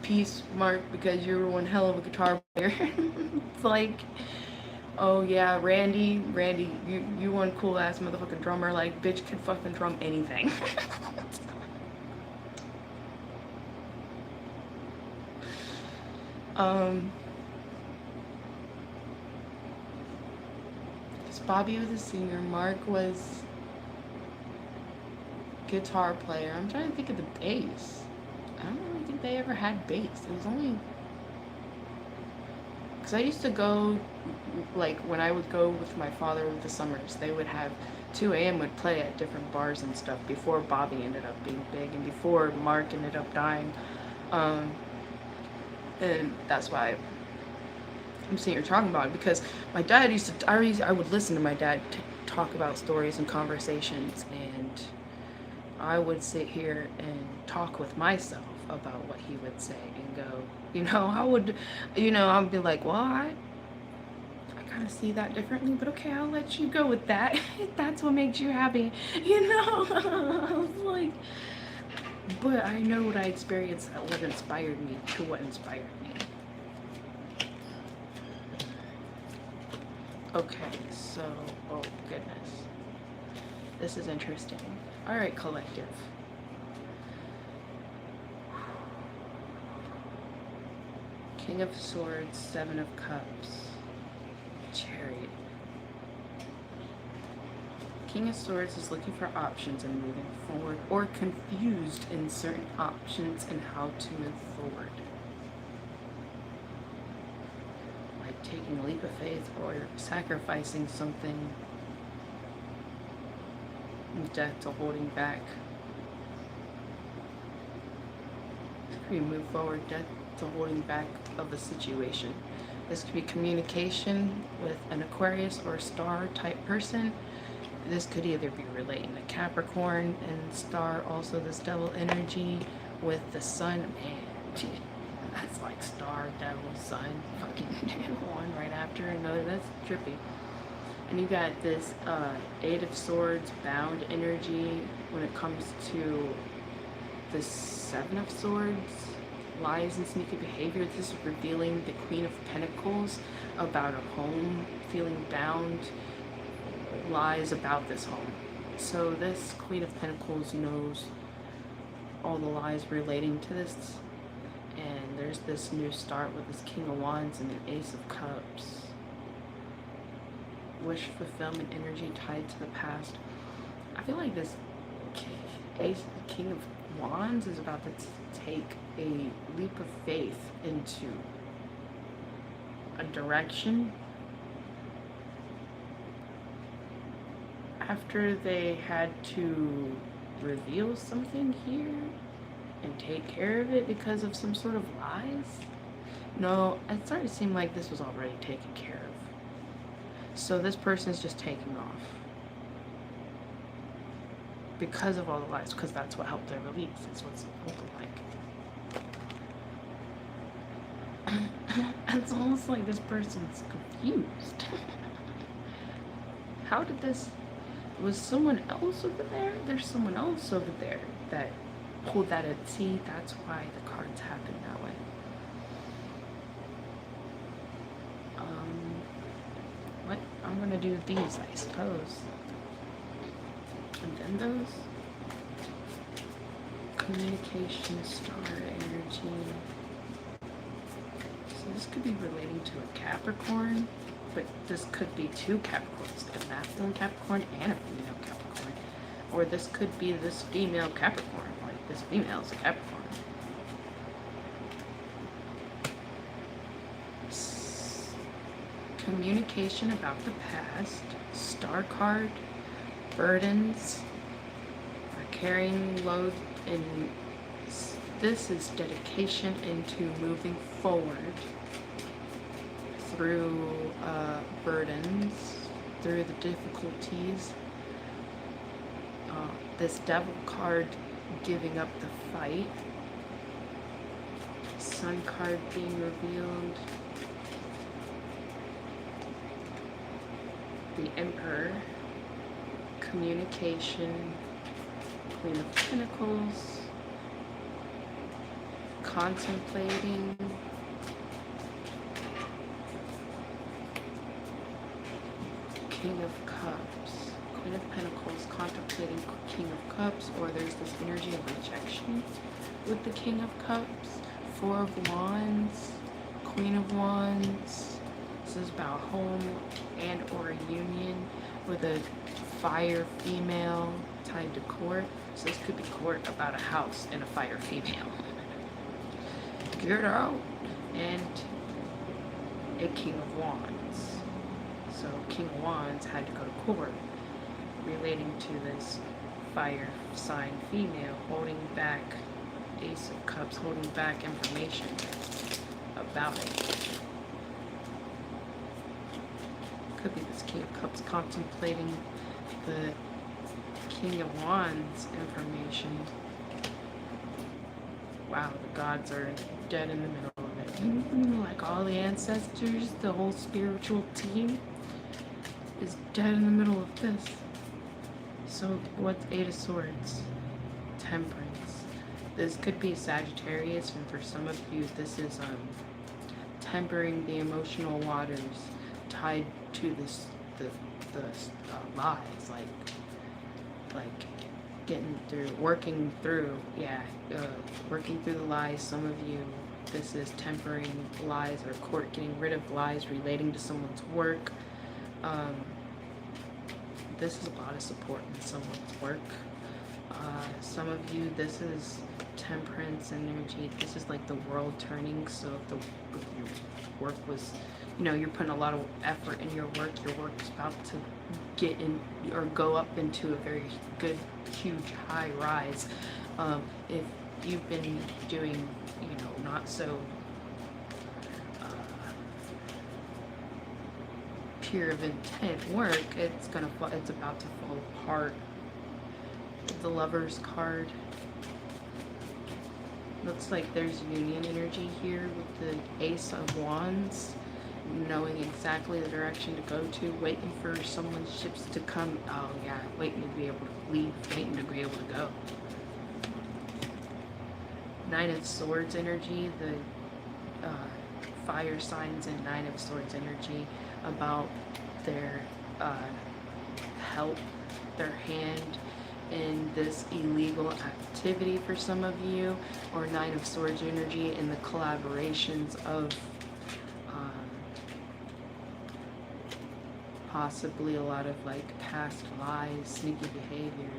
peace, Mark, because you were one hell of a guitar It's like, oh yeah, Randy, you one cool ass motherfucking drummer. Like, bitch can fucking drum anything. um, Bobby was a singer. Mark was guitar player. I'm trying to think of the bass. I don't really think they ever had bass. It was only because I used to go, like when I would go with my father with the summers, they would have 2 a.m. would play at different bars and stuff before Bobby ended up being big and before Mark ended up dying. Um, and that's why I'm sitting here talking about it, because my dad used to, I would listen to my dad talk about stories and conversations, and I would sit here and talk with myself about what he would say and go, I would, I'd be like, well, I kind of see that differently, but okay, I'll let you go with that. If that's what makes you happy, I was like, but I know what I experienced, that what inspired me to what inspired me. Okay, so, oh goodness. This is interesting. Alright, collective. King of Swords, Seven of Cups, Chariot. King of Swords is looking for options and moving forward, or confused in certain options and how to move forward. Like taking a leap of faith or sacrificing something, death to holding back. If you move forward, death to holding back of a situation. This could be communication with an Aquarius or star type person. This could either be relating to Capricorn and star, also this devil energy with the sun, and that's like star, devil, sun, fucking one right after another. That's trippy. And you got this Eight of Swords bound energy when it comes to the Seven of Swords, lies and sneaky behavior. This is revealing the Queen of Pentacles about a home, feeling bound, lies about this home. So this Queen of Pentacles knows all the lies relating to this, and there's this new start with this King of Wands and an Ace of Cups. Wish fulfillment energy tied to the past. I feel like this King of Wands is about to take a leap of faith into a direction after they had to reveal something here and take care of it because of some sort of lies. No, it started to seem like this was already taken care of. So this person is just taking off because of all the lies, because that's what helped their release. It's what's looking like. It's almost like this person's confused. How did this... Was someone else over there? There's someone else over there that pulled that in. See, that's why the cards happen that way. What? I'm gonna do these, I suppose. And then those. Communication, star energy. So this could be relating to a Capricorn, but this could be two Capricorns, a masculine Capricorn and a female Capricorn. Or this could be this female Capricorn, like this female's a Capricorn. Communication about the past, star card, burdens, carrying load, and this is dedication into moving forward through burdens, through the difficulties. This devil card giving up the fight, sun card being revealed, the Emperor, communication, Queen of Pentacles, contemplating, King of Cups, Queen of Pentacles contemplating King of Cups, or there's this energy of rejection with the King of Cups. Four of Wands, Queen of Wands. This is about home and or a union with a fire female tied to court. So this could be court about a house and a fire female. Get out. And a King of Wands. So King of Wands had to go to court relating to this fire sign female holding back, Ace of Cups holding back information about it. Could be this King of Cups contemplating the King of Wands information. Wow, the gods are dead in the middle of it. Like all the ancestors, the whole spiritual team is dead in the middle of this. So what's Eight of Swords? Temperance. This could be Sagittarius, and for some of you, this is tempering the emotional waters tied to this the lies, like getting through, working through the lies. Some of you, this is tempering lies or court, getting rid of lies relating to someone's work. This is a lot of support in someone's work. Some of you, this is temperance energy. This is like the world turning. So if your work was, you're putting a lot of effort in your work is about to get in or go up into a very good, huge, high rise. If you've been doing, not so pure of intent work, it's about to fall apart. The Lover's card. Looks like there's union energy here with the Ace of Wands, knowing exactly the direction to go to, waiting for someone's ships to come. Oh yeah, waiting to be able to leave, waiting to be able to go. Nine of Swords energy, the fire signs and Nine of Swords energy about their help, their hand in this illegal activity for some of you, or Nine of Swords energy in the collaborations of possibly a lot of like past lies, sneaky behavior,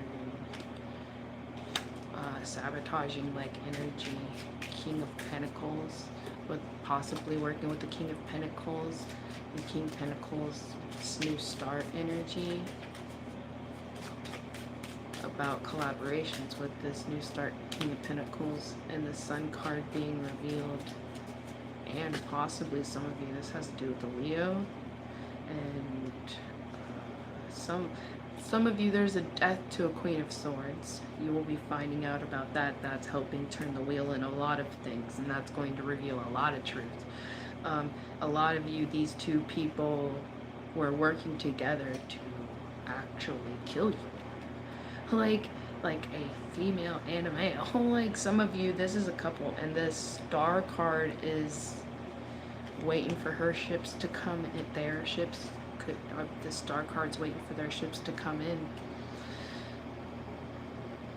sabotaging like energy. King of Pentacles, with possibly working with the King of Pentacles, and King of Pentacles, new start energy about collaborations with this new start King of Pentacles, and the Sun card being revealed. And possibly some of you, this has to do with the Leo, and some of you, there's a death to a Queen of Swords. You will be finding out about that. That's helping turn the wheel in a lot of things, and that's going to reveal a lot of truth. A lot of you, these two people were working together to actually kill you. Like a female and a male. Like some of you, this is a couple, and this Star card is waiting for her ships to come in. Their ships could, the Star card's waiting for their ships to come in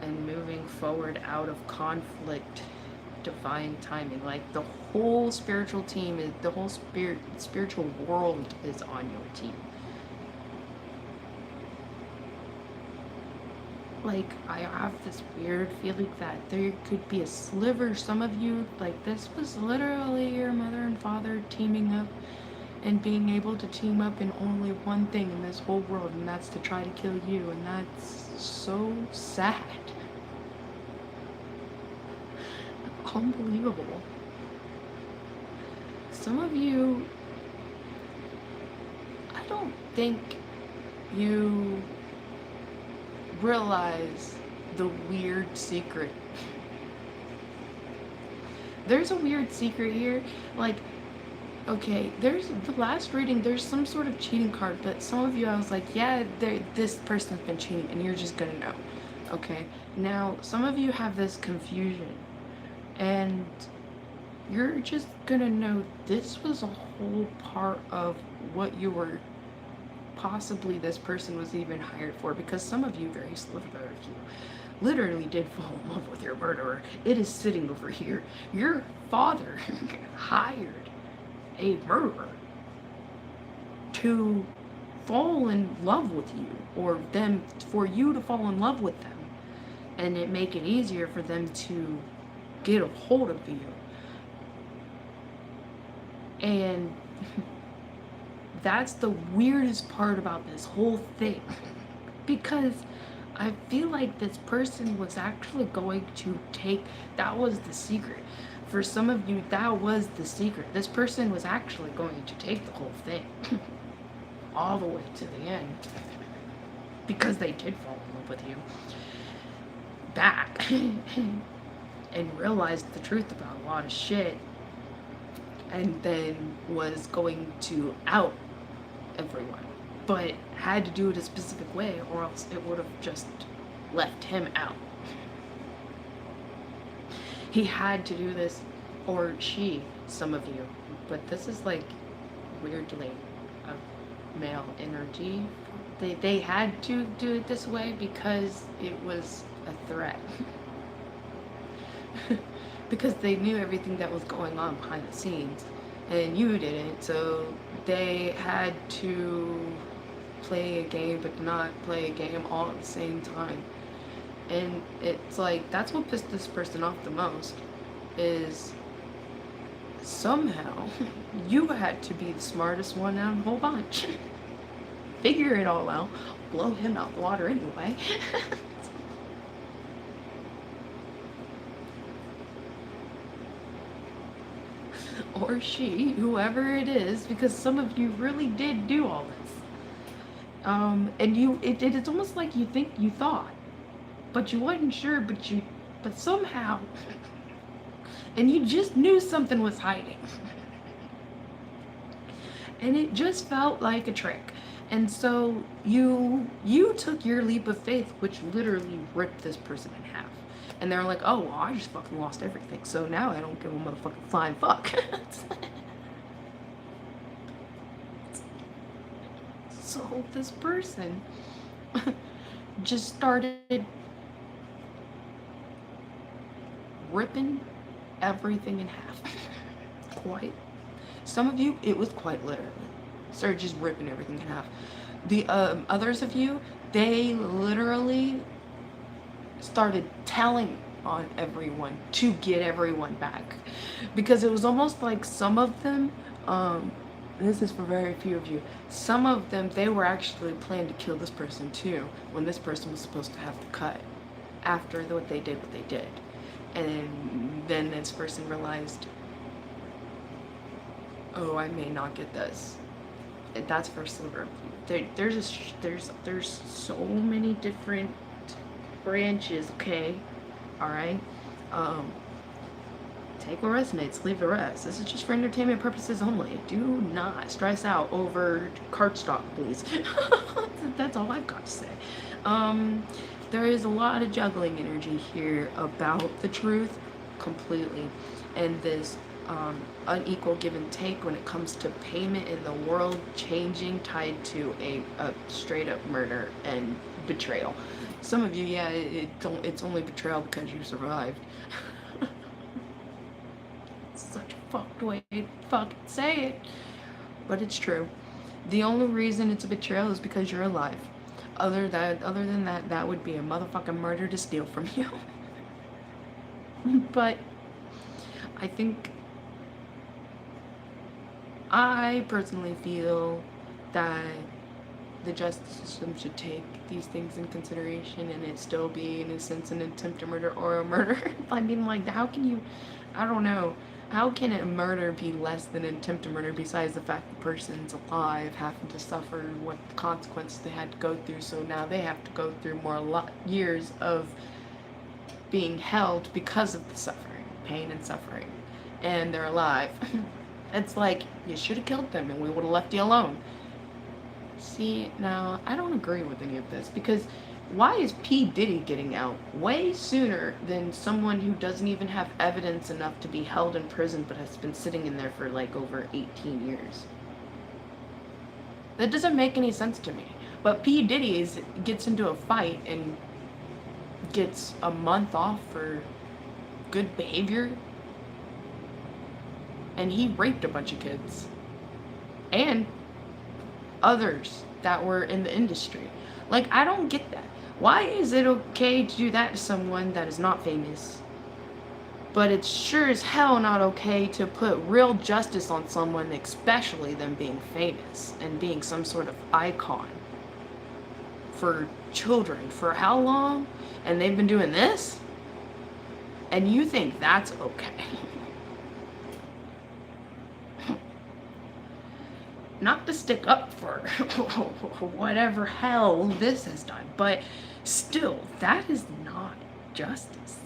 and moving forward out of conflict. Divine timing. Like the whole spiritual team is, the whole spiritual world is on your team. Like, I have this weird feeling that there could be a sliver. Some of you, like, this was literally your mother and father teaming up and being able to team up in only one thing in this whole world, and that's to try to kill you. And that's so sad. Unbelievable. Some of you, I don't think you realize the weird secret. There's a weird secret here. Like, okay, there's the last reading, there's some sort of cheating card, but some of you, I was like, yeah, this person's been cheating, and you're just gonna know. Okay, now some of you have this confusion, and you're just gonna know this was a whole part of what you were possibly this person was even hired for, because some of you, very slither of you, literally did fall in love with your murderer. It is sitting over here. Your father hired a murderer to fall in love with you, or them, for you to fall in love with them, and it make it easier for them to get a hold of you. And that's the weirdest part about this whole thing, because I feel like this person was actually going to take, that was the secret. For some of you, that was the secret. This person was actually going to take the whole thing all the way to the end, because they did fall in love with you back and realized the truth about a lot of shit, and then was going to out everyone, but had to do it a specific way, or else it would have just left him out. He had to do this, or she, some of you, but this is like weirdly a male energy. They had to do it this way because it was a threat. Because they knew everything that was going on behind the scenes, and you didn't, so they had to play a game but not play a game all at the same time. And it's like, that's what pissed this person off the most, is somehow you had to be the smartest one out of the whole bunch. Figure it all out, blow him out the water anyway. Or she, whoever it is, because some of you really did do all this. And it's almost like you think you thought, but you wasn't sure, but somehow, and you just knew something was hiding. And it just felt like a trick. And so you took your leap of faith, which literally ripped this person in half. And they're like, oh, well, I just fucking lost everything, so now I don't give a motherfucking flying fuck. So this person just started ripping everything in half. Quite. Some of you, it was quite literally. Started just ripping everything in half. The others of you, they literally started telling on everyone to get everyone back, because it was almost like some of them, this is for very few of you, some of them, they were actually planning to kill this person too, when this person was supposed to have the cut after what they did, and then this person realized, oh, I may not get this. And that's for sliver. There's so many different branches, okay? Alright? Take what resonates, leave the rest. This is just for entertainment purposes only. Do not stress out over cardstock, please. That's all I've got to say. There is a lot of juggling energy here about the truth, completely. And this unequal give and take when it comes to payment in the world changing, tied to a straight up murder and betrayal. Some of you, yeah, it's only betrayal because you survived. Such a fucked way to fucking say it, but it's true. The only reason it's a betrayal is because you're alive. Other than that, that would be a motherfucking murder to steal from you. But I personally feel that the justice system should take these things in consideration, and it still be, in a sense, an attempt to murder or a murder. I mean, like, how can you, I don't know, how can a murder be less than an attempt to murder, besides the fact the person's alive, having to suffer what consequences they had to go through, so now they have to go through more years of being held because of the suffering, pain and suffering, and they're alive. It's like, you should have killed them and we would have left you alone. See, now, I don't agree with any of this, because why is P. Diddy getting out way sooner than someone who doesn't even have evidence enough to be held in prison but has been sitting in there for like over 18 years? That doesn't make any sense to me. But P. Diddy gets into a fight and gets a month off for good behavior, and he raped a bunch of kids and others that were in the industry. Like, I don't get that. Why is it okay to do that to someone that is not famous? But it's sure as hell not okay to put real justice on someone, especially them being famous and being some sort of icon for children for how long? And they've been doing this? And you think that's okay? Not to stick up for whatever hell this has done, but still, that is not justice.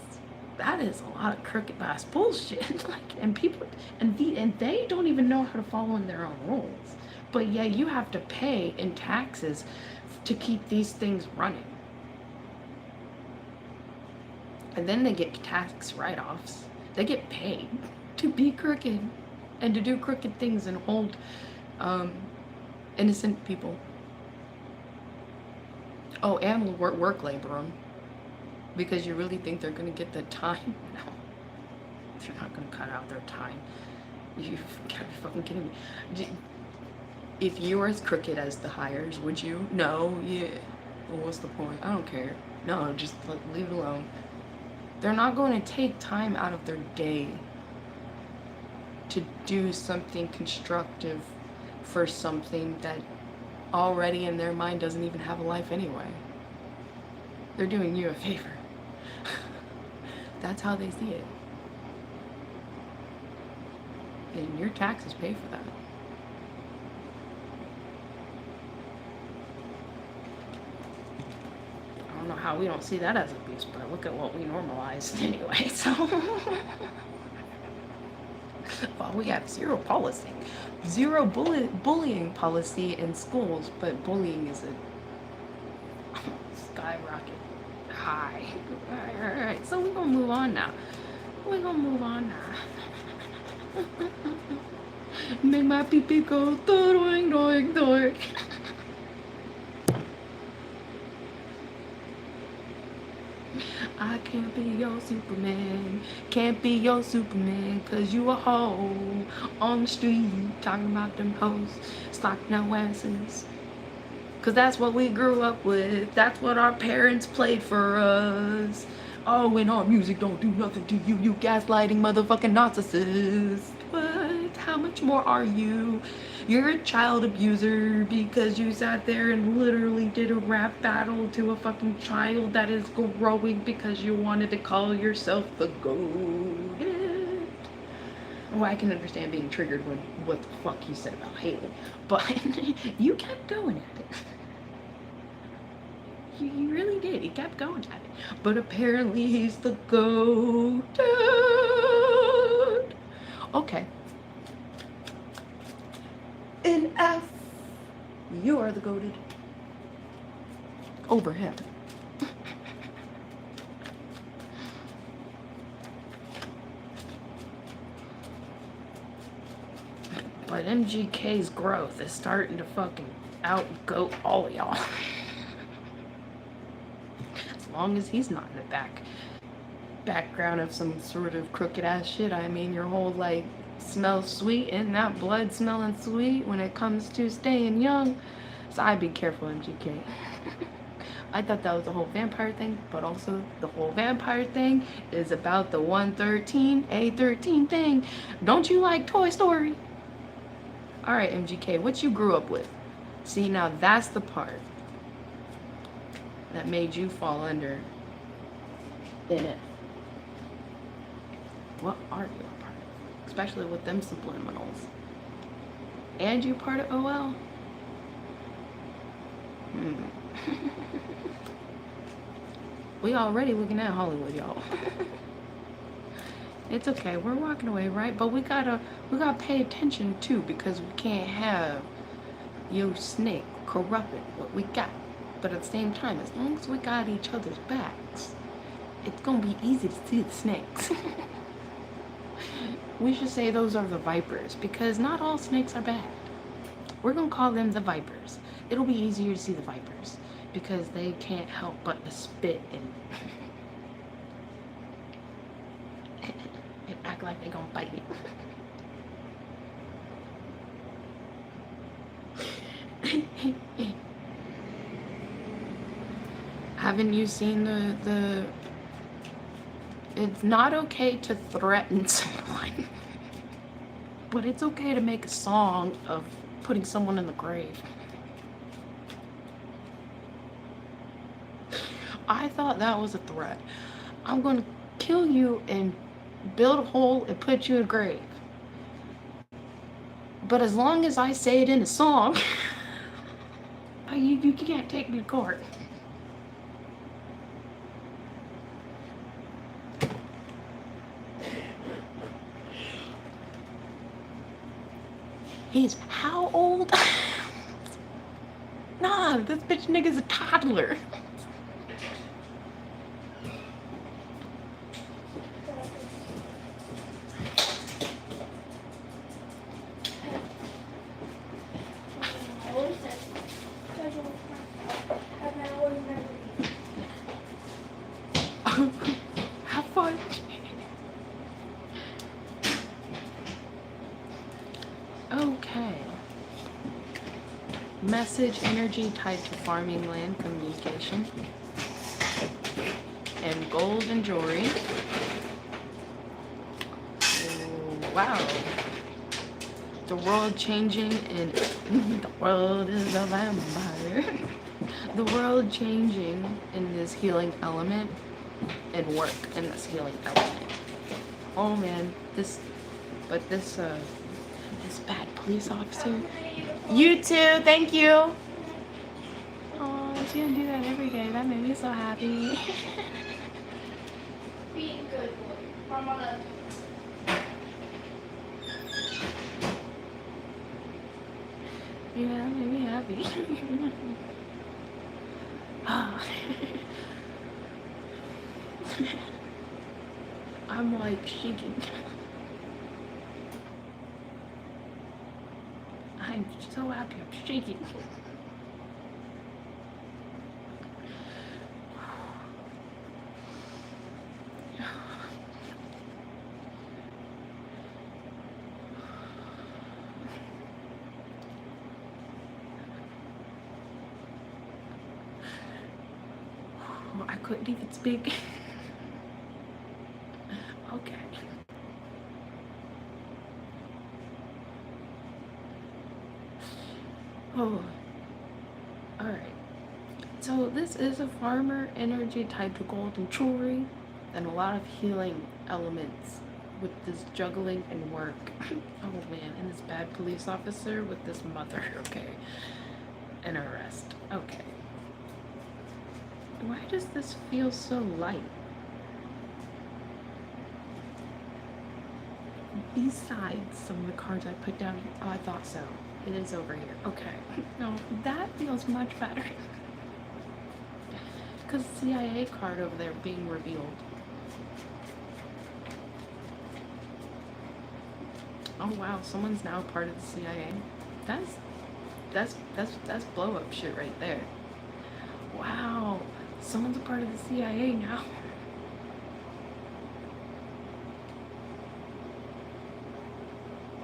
That is a lot of crooked ass bullshit. Like, and people, and they don't even know how to follow in their own rules. But yeah, you have to pay in taxes to keep these things running. And then they get tax write-offs. They get paid to be crooked and to do crooked things and hold innocent people. Oh, and work labor them. Because you really think they're gonna get the time? No. They're not gonna cut out their time. You gotta be fucking kidding me. If you were as crooked as the hires, would you? No, yeah. Well, what's the point? I don't care. No, just leave it alone. They're not going to take time out of their day to do something constructive for something that already in their mind doesn't even have a life anyway. They're doing you a favor. That's how they see it. And your taxes pay for that. I don't know how we don't see that as abuse, but look at what we normalized anyway, so. Well, we have zero policy. Zero bullying policy in schools, but bullying is a skyrocket high. Alright, so we're gonna move on now. Make my pee-pee go doing, doing, doing. I can't be your Superman, can't be your Superman, cause you a hoe on the street talking about them hoes, slacking our asses. Cause that's what we grew up with, that's what our parents played for us. Oh, and our music don't do nothing to you, you gaslighting motherfucking narcissist. What? How much more are you? You're a child abuser because you sat there and literally did a rap battle to a fucking child that is growing because you wanted to call yourself the GOAT. Well, I can understand being triggered when what the fuck you said about Haley, but you kept going at it. You really did. He kept going at it. But apparently he's the GOAT. Okay. In F, you are the goated over him. But MGK's growth is starting to fucking outgo all of y'all. As long as he's not in the background of some sort of crooked ass shit. I mean, your whole like smells sweet and that blood smelling sweet when it comes to staying young. So I'd be careful, MGK. I thought that was the whole vampire thing, but also the whole vampire thing is about the 113, A13 thing. Don't you like Toy Story? Alright, MGK, what you grew up with? See, now that's the part that made you fall under it. What are you a part of? Especially with them subliminals. And you part of OL? We already looking at Hollywood, y'all. It's okay, we're walking away, right? But we gotta pay attention too, because we can't have your snake corrupting what we got. But at the same time, as long as we got each other's backs, it's gonna be easy to see the snakes. We should say those are the vipers, because not all snakes are bad. We're gonna call them the Vipers. It'll be easier to see the Vipers because they can't help but to spit and, and act like they gonna bite you. Haven't you seen the it's not okay to threaten someone, but it's okay to make a song of putting someone in the grave. I thought that was a threat. I'm gonna kill you and build a hole and put you in a grave. But as long as I say it in a song, you can't take me to court. He's how old? Nah, this bitch nigga's a toddler. Have fun. Okay. Message energy tied to farming land communication and gold and jewelry. Oh, wow. The world changing and the world is a vampire. The world changing in this healing element and work in this healing element. Oh man, this bad police officer. You too, thank you. Oh, she didn't do that every day. That made me so happy. Being good boy. Mama. Yeah, that made me happy. I'm like shaking. I'm so happy, I'm shaking. I couldn't even speak. Okay. Oh, alright. So this is a farmer energy tied to gold and jewelry and a lot of healing elements with this juggling and work. Oh man, and this bad police officer with this mother. Okay. An arrest. Okay. Why does this feel so light? Besides some of the cards I put down here. Oh, I thought so. It is over here. Okay. No, that feels much better. Because the CIA card over there being revealed. Oh wow, someone's now part of the CIA. That's blow up shit right there. Wow, someone's a part of the CIA now.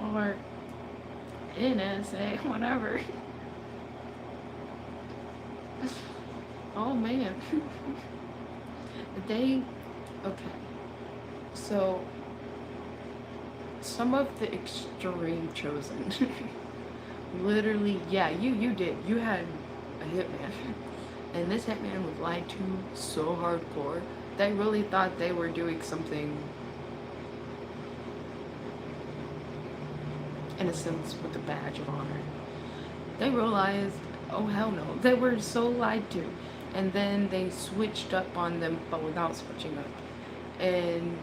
Or NSA, whatever. Oh man. Okay. So some of the extreme chosen. Literally, yeah, you did. You had a hitman. And this hitman was lied to so hardcore. They really thought they were doing something in a sense with a badge of honor. They realized, oh hell no, they were so lied to. And then they switched up on them, but without switching up. And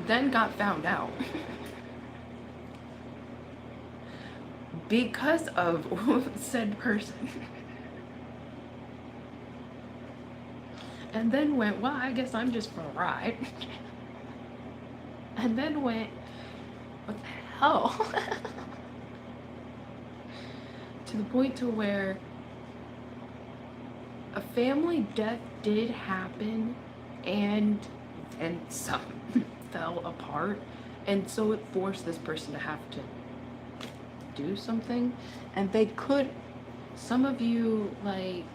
then got found out. Because of said person. And then went, well, I guess I'm just for a ride. And then went, what the hell? to the point to where a family death did happen, and some fell apart, and so it forced this person to have to do something. And they could, some of you, like,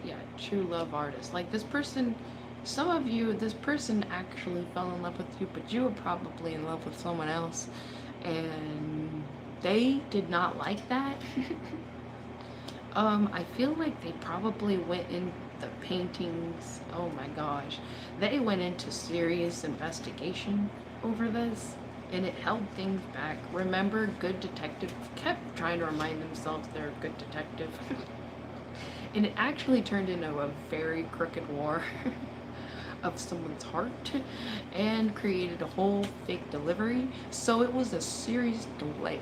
yeah, true love artists, like this person, some of you, this person actually fell in love with you, but you were probably in love with someone else, and they did not like that. I feel like they probably went in the paintings. Oh my gosh. They went into serious investigation over this, and it held things back. Remember, good detectives kept trying to remind themselves they're a good detective. And it actually turned into a very crooked war of someone's heart and created a whole fake delivery. So it was a serious delay.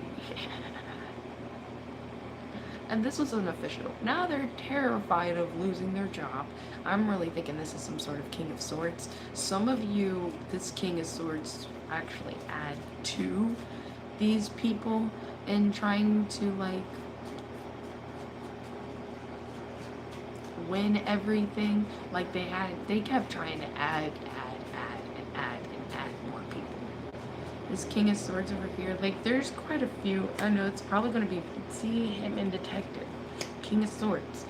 And this was unofficial. Now they're terrified of losing their job. I'm really thinking this is some sort of King of Swords. Some of you, this King of Swords actually add to these people and trying to like win everything. Like they kept trying to add more people. This King of Swords over here, like there's quite a few. I know it's probably gonna be, see him in Detective. King of Swords.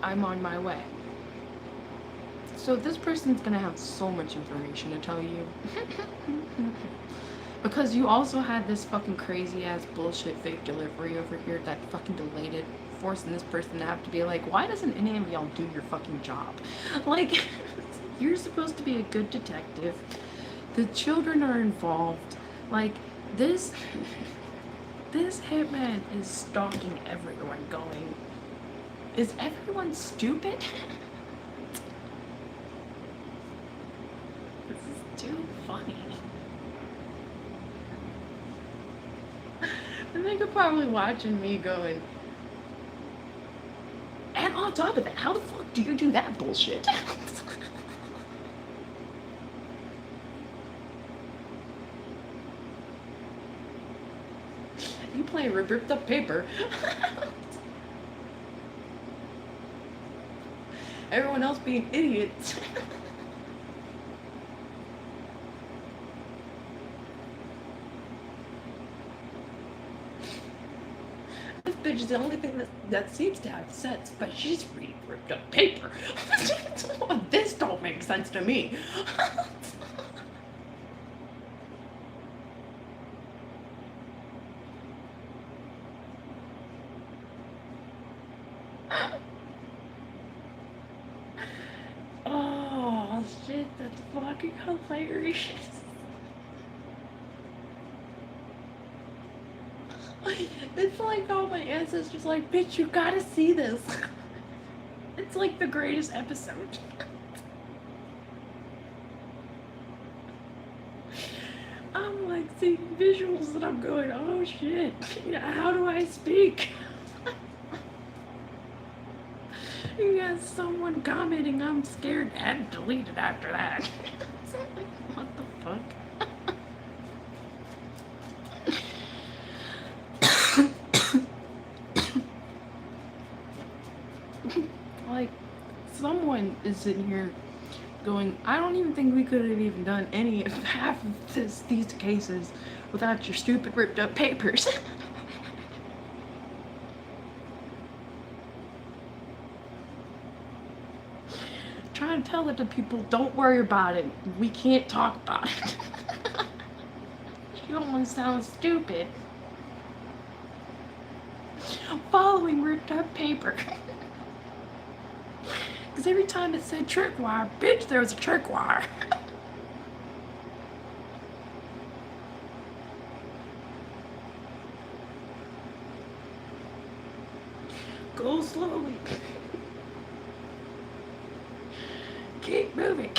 I'm on my way. So this person's gonna have so much information to tell you. Because you also had this fucking crazy ass bullshit fake delivery over here that fucking delayed it, forcing this person to have to be like, why doesn't any of y'all do your fucking job? Like, you're supposed to be a good detective. The children are involved. Like, this hitman is stalking everyone going, is everyone stupid? This is too funny. And they could probably watching me going, and on top of that, how the fuck do you do that bullshit? You play ripped up paper. Everyone else being idiots. This bitch is the only thing that seems to have sense, but she's reading ripped up paper. This don't make sense to me. Oh shit, that's fucking hilarious. It's like all my ancestors like, bitch, you gotta see this. It's like the greatest episode. I'm like seeing visuals and I'm going, oh shit, how do I speak? You got someone commenting, I'm scared, and deleted after that. Like, what the fuck? Like, someone is sitting here going, I don't even think we could have even done any of half of these cases without your stupid ripped up papers. Trying to tell it to people, don't worry about it. We can't talk about it. You don't want to sound stupid. Following ripped up paper. Because every time it said trick wire, bitch, there was a trick wire. Go slowly. Keep moving.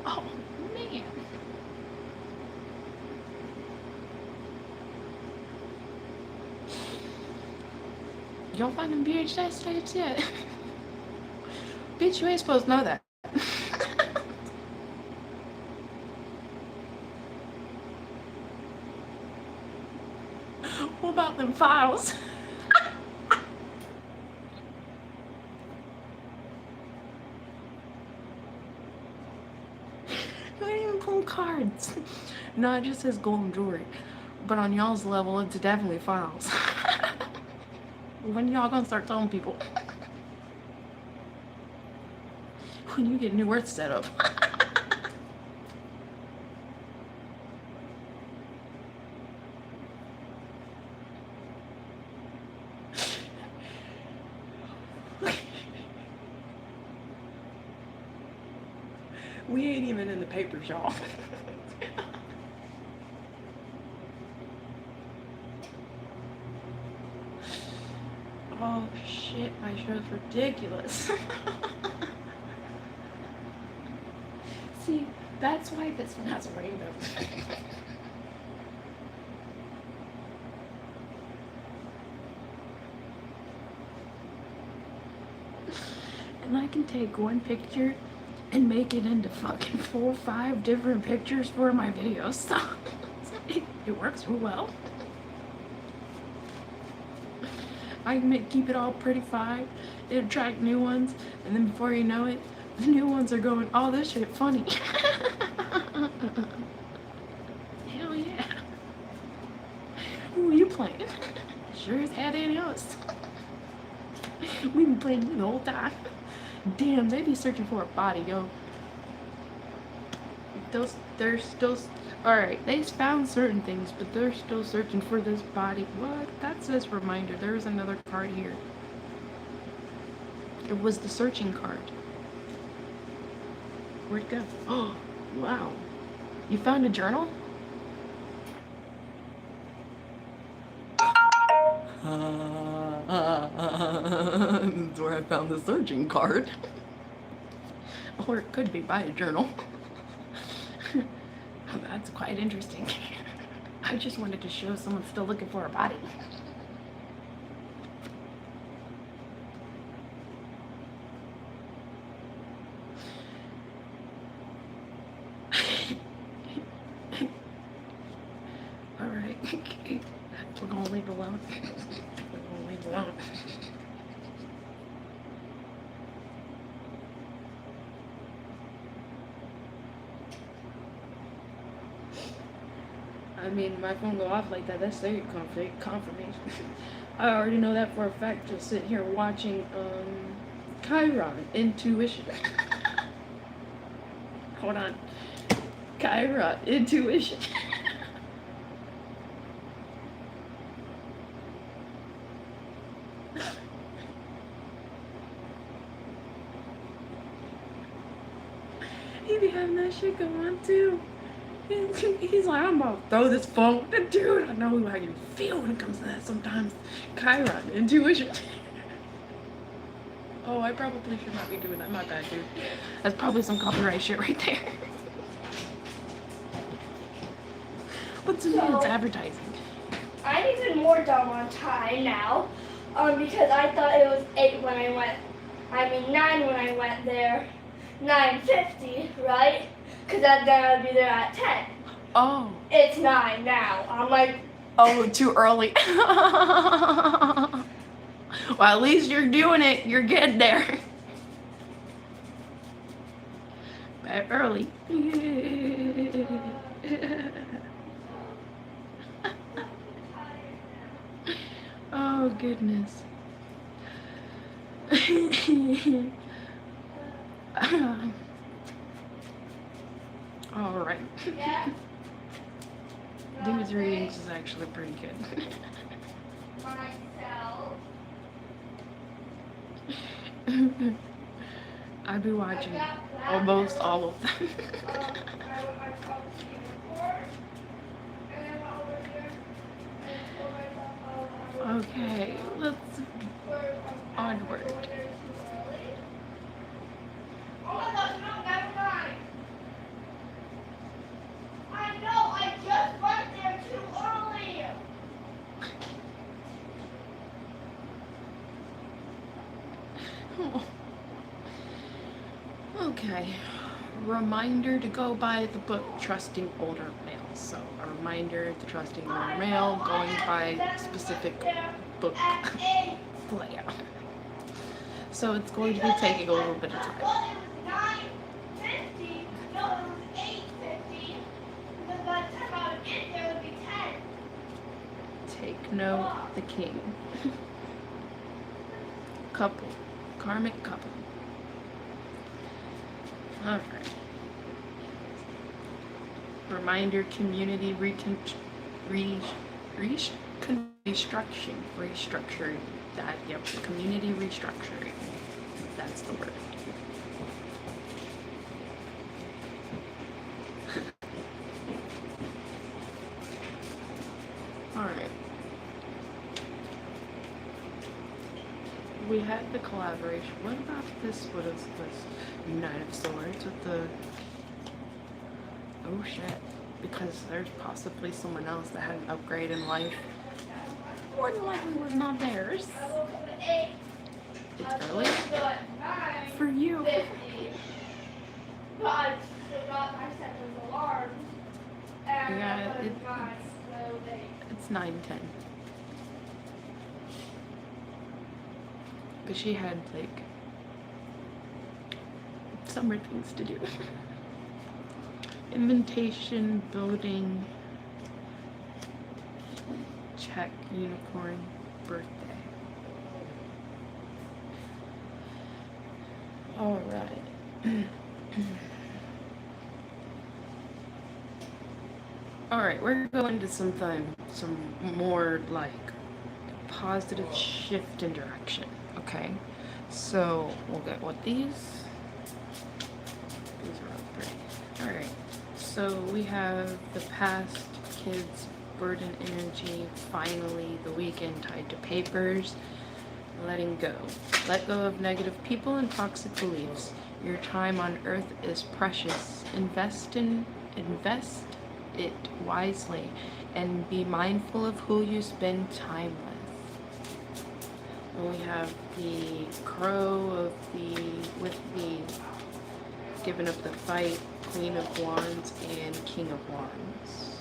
Oh, man. You don't find them VHS tapes yet? Bitch, you ain't supposed to know that. them files. You ain't even pulling cards. No, it just says gold and jewelry. But on y'all's level, it's definitely files. When y'all gonna start telling people? When you get new earth set up. We ain't even in the papers, y'all. Oh shit, my show's ridiculous. See, that's why this one has a rainbow. And I can take one picture and make it into fucking 4 or 5 different pictures for my videos. So it works real well. I can keep it all prettified, it attract new ones, and then before you know it, the new ones are going, oh, this shit funny. Hell yeah. Who are you playing? Sure as hell ain't us. We been playing you the whole time. Damn, they be searching for a body, yo. They're still, alright, they found certain things, but they're still searching for this body. What? That says reminder. There's another card here. It was the searching card. Where'd it go? Oh, wow. You found a journal? That's where I found the searching card. Or it could be by a journal. That's quite interesting. I just wanted to show someone still looking for a body. Alright, we're gonna leave it alone. We're gonna leave it alone. I mean, my phone go off like that, that's their confirmation. I already know that for a fact, just sitting here watching, Chiron, Intuition. Hold on. Chiron, Intuition. He be having that shit go on too. He's like, I'm about to throw this phone. Dude, I know how you feel when it comes to that sometimes. Chiron, Intuition. Oh, I probably should not be doing that. My bad, dude. That's probably some copyright shit right there. But to me, it's advertising. I'm even more dumb on time now, because I thought it was 8 when I went. I mean 9 when I went there. 9:50, right? Because then I'd be there at 10. Oh. It's 9 now. I'm like, oh, too early. Well, at least you're doing it. You're getting there. But early. Oh, goodness. All right. yeah. These readings is actually pretty good. Myself. I've been watching almost all of them. Okay, let's onward. Oh my gosh, no, never mind. I know, I just went there too early. Oh. Okay. Reminder to go buy the book Trusting Older Males. So a reminder to trusting your mail, going by specific book layout. So it's going to be taking a little bit of time. Well, it was 9:50. No, it was 8:50. Because by the time I would get there, it would be 10. Take note, the king. Couple. Karmic couple. Alright. Reminder, community restructuring. That, yep, community restructuring. That's the word. Alright. We had the collaboration. What about this? What is this? Knight of Swords with the... Oh shit. Because there's possibly someone else that had an upgrade in life. More than likely was not theirs. It's early. For you. But I forgot I set those alarms. Yeah, it's 9:10. But she had like summer things to do. Invitation, building, check, unicorn, birthday. All right. All right, we're going to some more like positive shift in direction. Okay, so we'll get what these are all pretty. All right, so we have the past, kids, burden, energy, finally the weekend tied to papers, letting go. Let go of negative people and toxic beliefs. Your time on earth is precious. Invest it wisely and be mindful of who you spend time with. And we have the crow with the giving up the fight, Queen of Wands and King of Wands.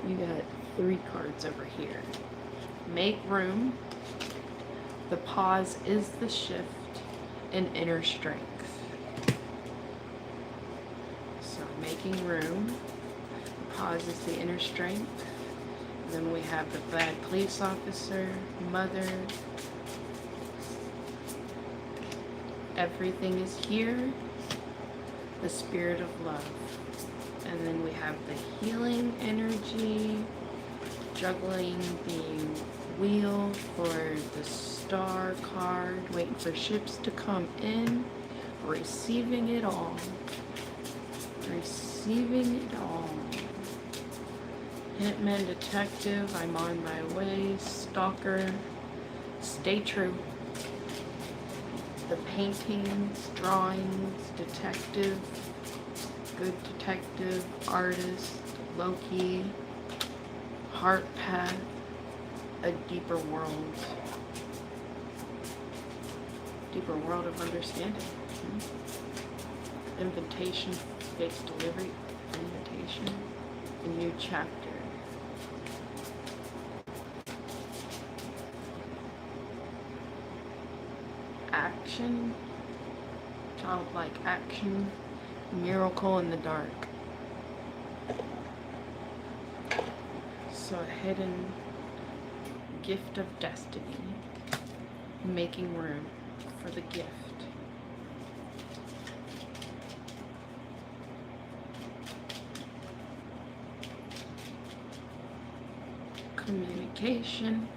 You got 3 cards over here. Make room. The pause is the shift in inner strength. So making room. The pause is the inner strength. Then we have the bad police officer, mother. Everything is here. The spirit of love. And then we have the healing energy, juggling the wheel for the star card, waiting for ships to come in, receiving it all. Receiving it all. Hitman, detective, I'm on my way, stalker, stay true. The paintings, drawings, detective, good detective, artist, Loki, heart path, a deeper world of understanding. Invitation, face delivery, invitation, a new chapter. Action, childlike action, miracle in the dark. So a hidden gift of destiny, making room for the gift. Communication,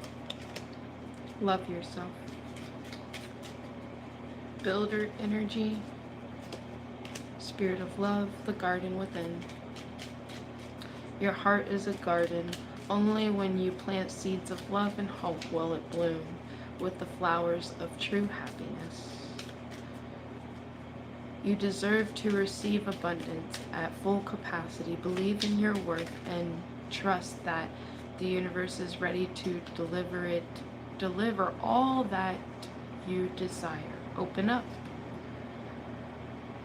love yourself. Builder energy, spirit of love, the garden within. Your heart is a garden. Only when you plant seeds of love and hope will it bloom with the flowers of true happiness. You deserve to receive abundance at full capacity. Believe in your worth and trust that the universe is ready to deliver all that you desire. Open up.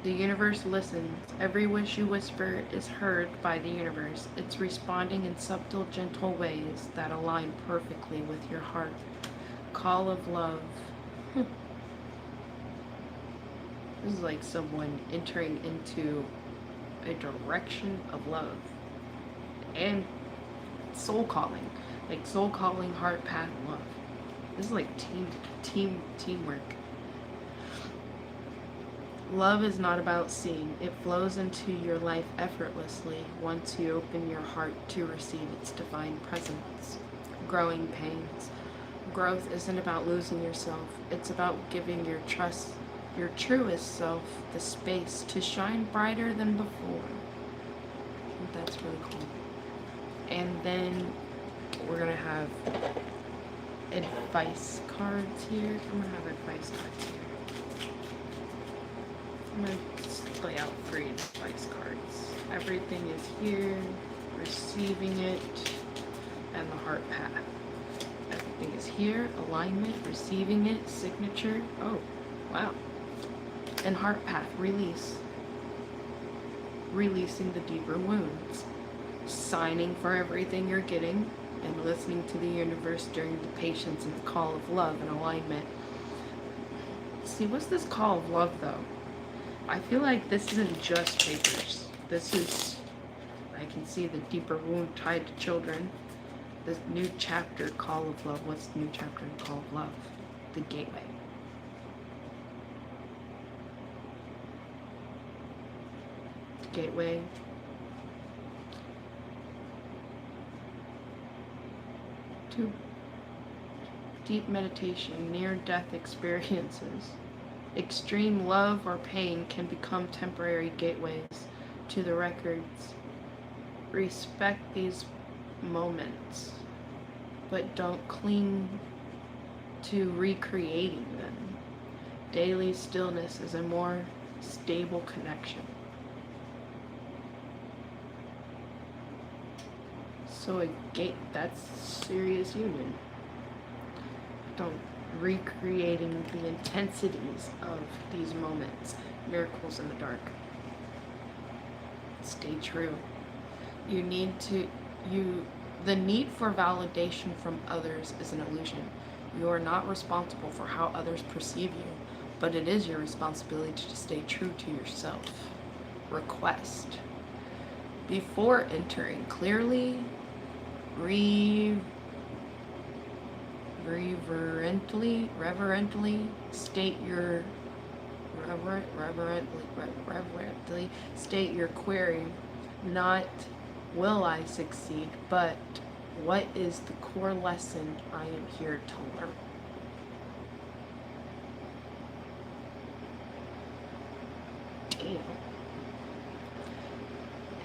The universe listens. Every wish you whisper is heard by the universe. It's responding in subtle, gentle ways that align perfectly with your heart. Call of love. This is like someone entering into a direction of love and soul calling, like soul calling, heart path, love. This is like teamwork. Love is not about seeing. It flows into your life effortlessly once you open your heart to receive its divine presence. Growing pains. Growth isn't about losing yourself. It's about giving your truest self, the space to shine brighter than before. I think that's really cool. And then we're gonna have advice cards here. I'm gonna have advice cards here. I'm going to lay out 3 advice cards. Everything is here, receiving it, and the heart path. Everything is here, alignment, receiving it, signature. Oh, wow. And heart path, release. Releasing the deeper wounds. Signing for everything you're getting and listening to the universe during the patience and the call of love and alignment. See, what's this call of love though? I feel like this isn't just papers. This is, I can see the deeper wound tied to children. This new chapter, call of love. What's the new chapter in call of love? The gateway. Gateway. To deep meditation, near-death experiences. Extreme love or pain can become temporary gateways to the records. Respect these moments, but don't cling to recreating them. Daily stillness is a more stable connection. So a gate, that's serious union. Don't recreating the intensities of these moments, miracles in the dark. Stay true. The need for validation from others is an illusion. You are not responsible for how others perceive you, but it is your responsibility to stay true to yourself. Request. Before entering, clearly, reverently state your query. Not will I succeed, but what is the core lesson I am here to learn? Damn.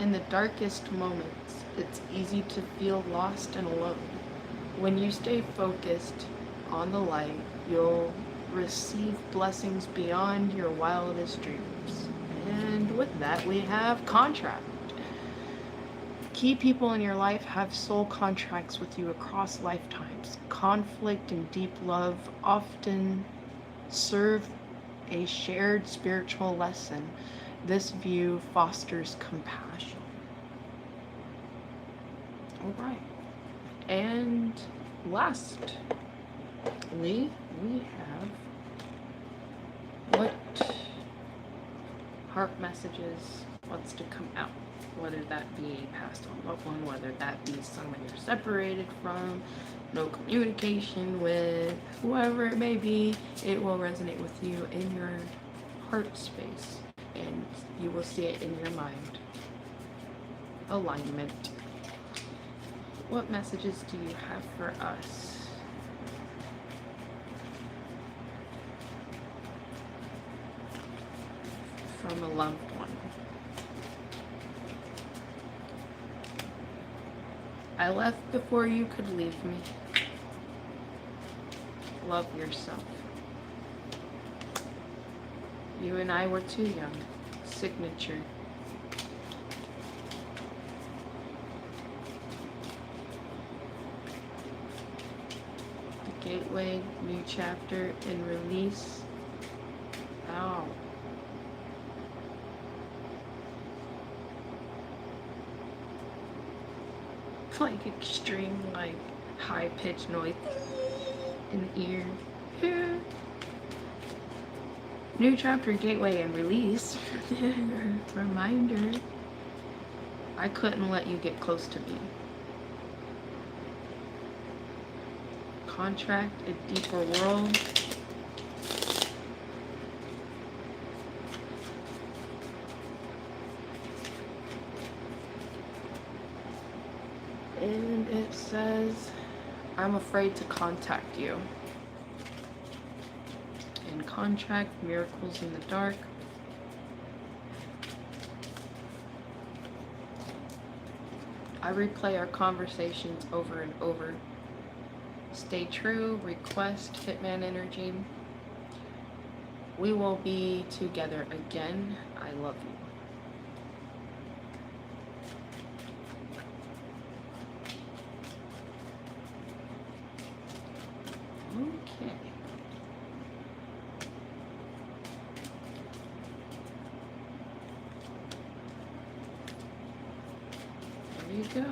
In the darkest moments, it's easy to feel lost and alone. When you stay focused on the light, you'll receive blessings beyond your wildest dreams. And with that, we have contract. Key people in your life have soul contracts with you across lifetimes. Conflict and deep love often serve a shared spiritual lesson. This view fosters compassion. All right. And lastly, we have what heart messages wants to come out, whether that be passed on loved one, whether that be someone you're separated from, no communication with, whoever it may be. It will resonate with you in your heart space, and you will see it in your mind. Alignment. What messages do you have for us? From a loved one. I left before you could leave me. Love yourself. You and I were too young. Signature. Gateway, new chapter, and release. Oh. like extreme, like high-pitched noise in the ear. Yeah. New chapter, gateway, and release. Reminder. I couldn't let you get close to me. Contract, a deeper world. And it says, I'm afraid to contact you. And contract, miracles in the dark. I replay our conversations over and over. Stay true, request, hitman energy. We will be together again. I love you. Okay. There you go.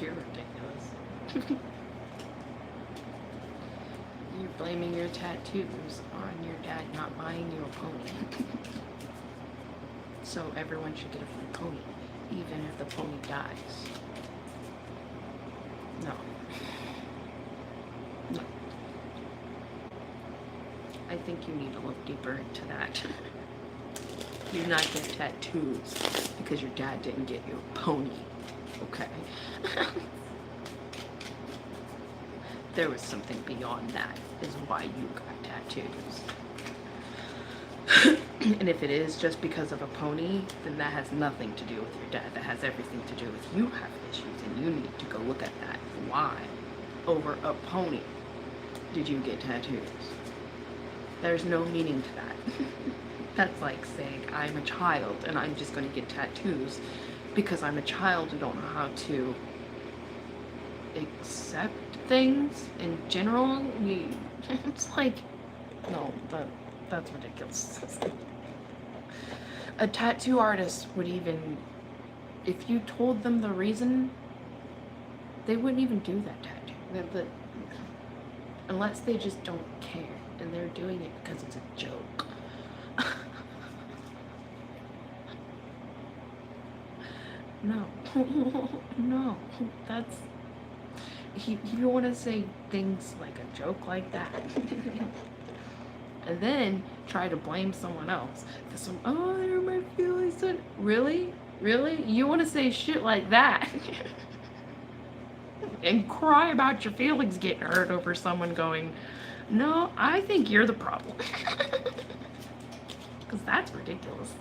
You're ridiculous. You're blaming your tattoos on your dad not buying you a pony. So everyone should get a free pony, even if the pony dies. No. No. I think you need to look deeper into that. You do not get tattoos because your dad didn't get you a pony. Okay. There was something beyond that, is why you got tattoos. And if it is just because of a pony, then that has nothing to do with your dad. That has everything to do with you have issues, and you need to go look at that. Why? Over a pony did you get tattoos? There's no meaning to that. That's like saying I'm a child and I'm just going to get tattoos because I'm a child and don't know how to accept things in general. It's like, no, that's ridiculous. A tattoo artist would even, if you told them the reason, they wouldn't even do that tattoo. Unless they just don't care and they're doing it because it's a joke. No. No, that's, you want to say things like a joke like that and then try to blame someone else. Oh, I hurt my feelings. Really? You want to say shit like that and cry about your feelings getting hurt over someone going, no, I think you're the problem. Because that's ridiculous.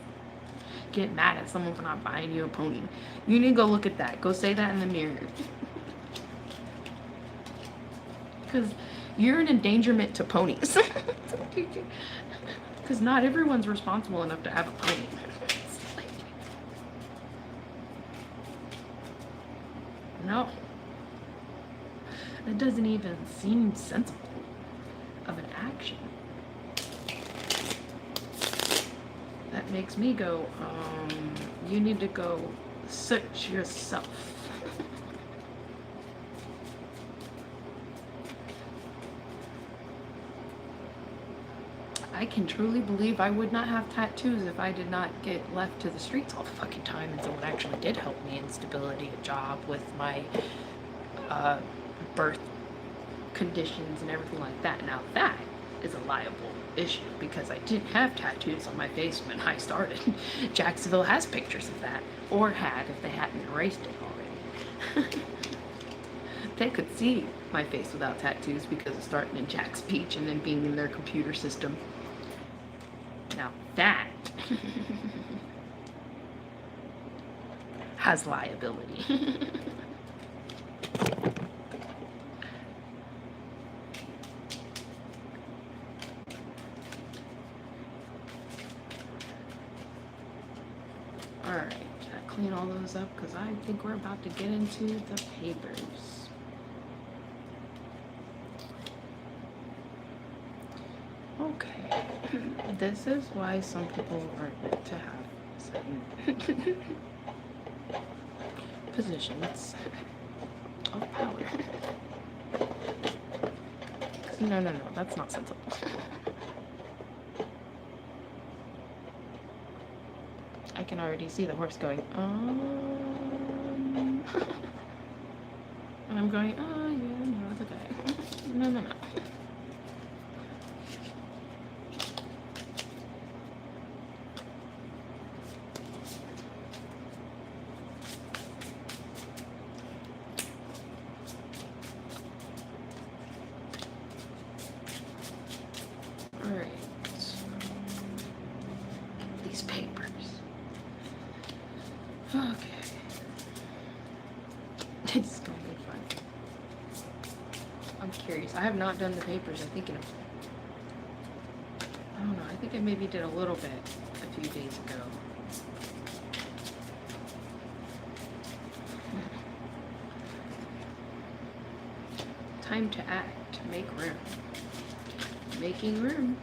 Get mad at someone for not buying you a pony. You need to go look at that. Go say that in the mirror. Because you're an endangerment to ponies. Because not everyone's responsible enough to have a pony. No. That doesn't even seem sensible of an action. That makes me go, you need to go search yourself. I can truly believe I would not have tattoos if I did not get left to the streets all the fucking time, and someone actually did help me in stability, a job, with my birth conditions and everything like that. Now that is a liable issue because I didn't have tattoos on my face when I started. Jacksonville has pictures of that, or had if they hadn't erased it already. They could see my face without tattoos because of starting in Jack's Beach and then being in their computer system. Now that has liability. up because I think we're about to get into the papers. Okay, this is why some people aren't meant to have certain positions of power. No, that's not sensible. I can already see the horse going, and I'm going, oh, yeah, no, it's okay. No. Alright. These papers. Okay. It's gonna be fun. I'm curious. I have not done the papers, I think I don't know, I think I maybe did a little bit a few days ago. Time to act. Make room. Making room.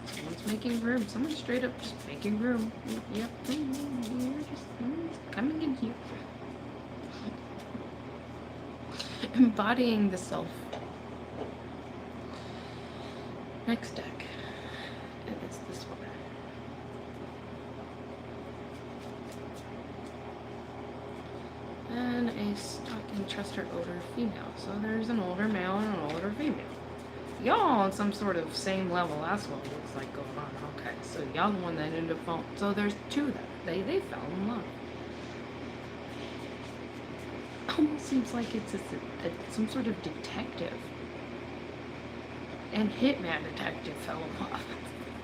Someone's making room. Someone's straight up just making room. Yep. You're just coming in here. Embodying the self. Next deck. And it's this one. And a stalking, trust her older female. So there's an older male and an older female. Y'all on some sort of same level. That's what it looks like going on. Okay, so y'all the one that ended up falling. So there's two that they fell in love. Almost seems like it's some sort of detective. And hitman detective fell in love.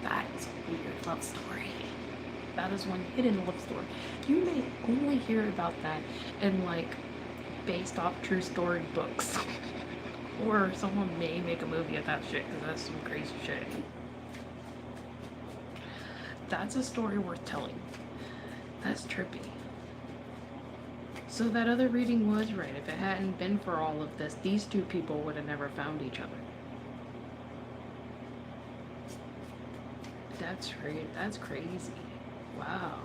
That is a weird love story. That is one hidden love story. You may only hear about that in like based off true story books. Or someone may make a movie of that shit because that's some crazy shit. That's a story worth telling. That's trippy. So that other reading was right. If it hadn't been for all of this, these two people would have never found each other. That's right. That's crazy. Wow.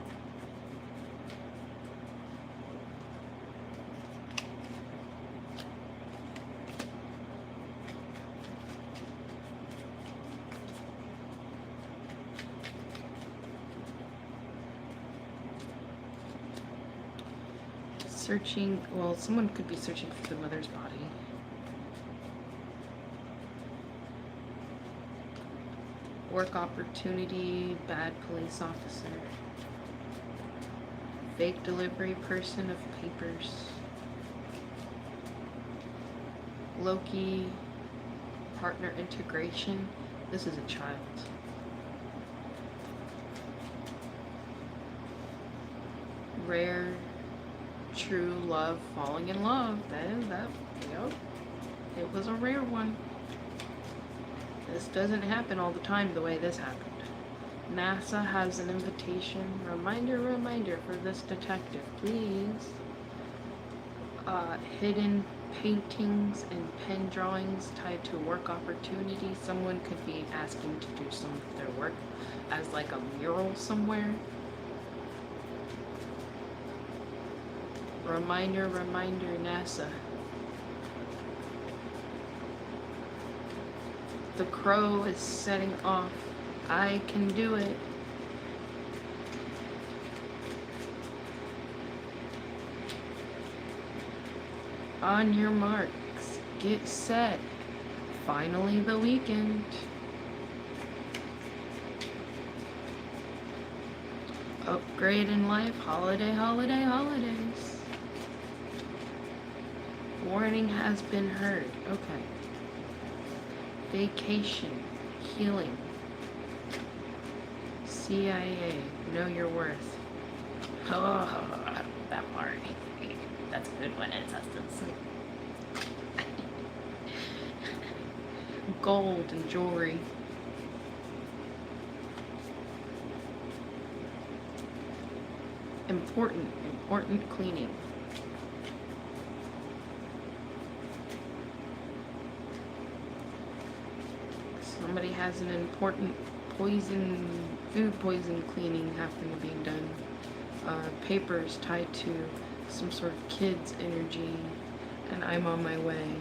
Searching, well, someone could be searching for the mother's body. Work opportunity, bad police officer. Fake delivery person of papers. Loki, partner integration. This is a child. Rare, true love, falling in love. Yep. It was a rare one. This doesn't happen all the time the way this happened. NASA has an invitation. Reminder for this detective, please. Hidden paintings and pen drawings tied to work opportunities. Someone could be asking to do some of their work as like a mural somewhere. Reminder, NASA. The crow is setting off. I can do it. On your marks, get set. Finally the weekend. Upgrade in life, holidays. Warning has been heard. Okay. Vacation, healing. CIA, know your worth. Oh, that part. That's a good one, ancestors. Gold and jewelry. important cleaning. Somebody has an important food poison cleaning happening to be done. Papers tied to some sort of kid's energy, and I'm on my way.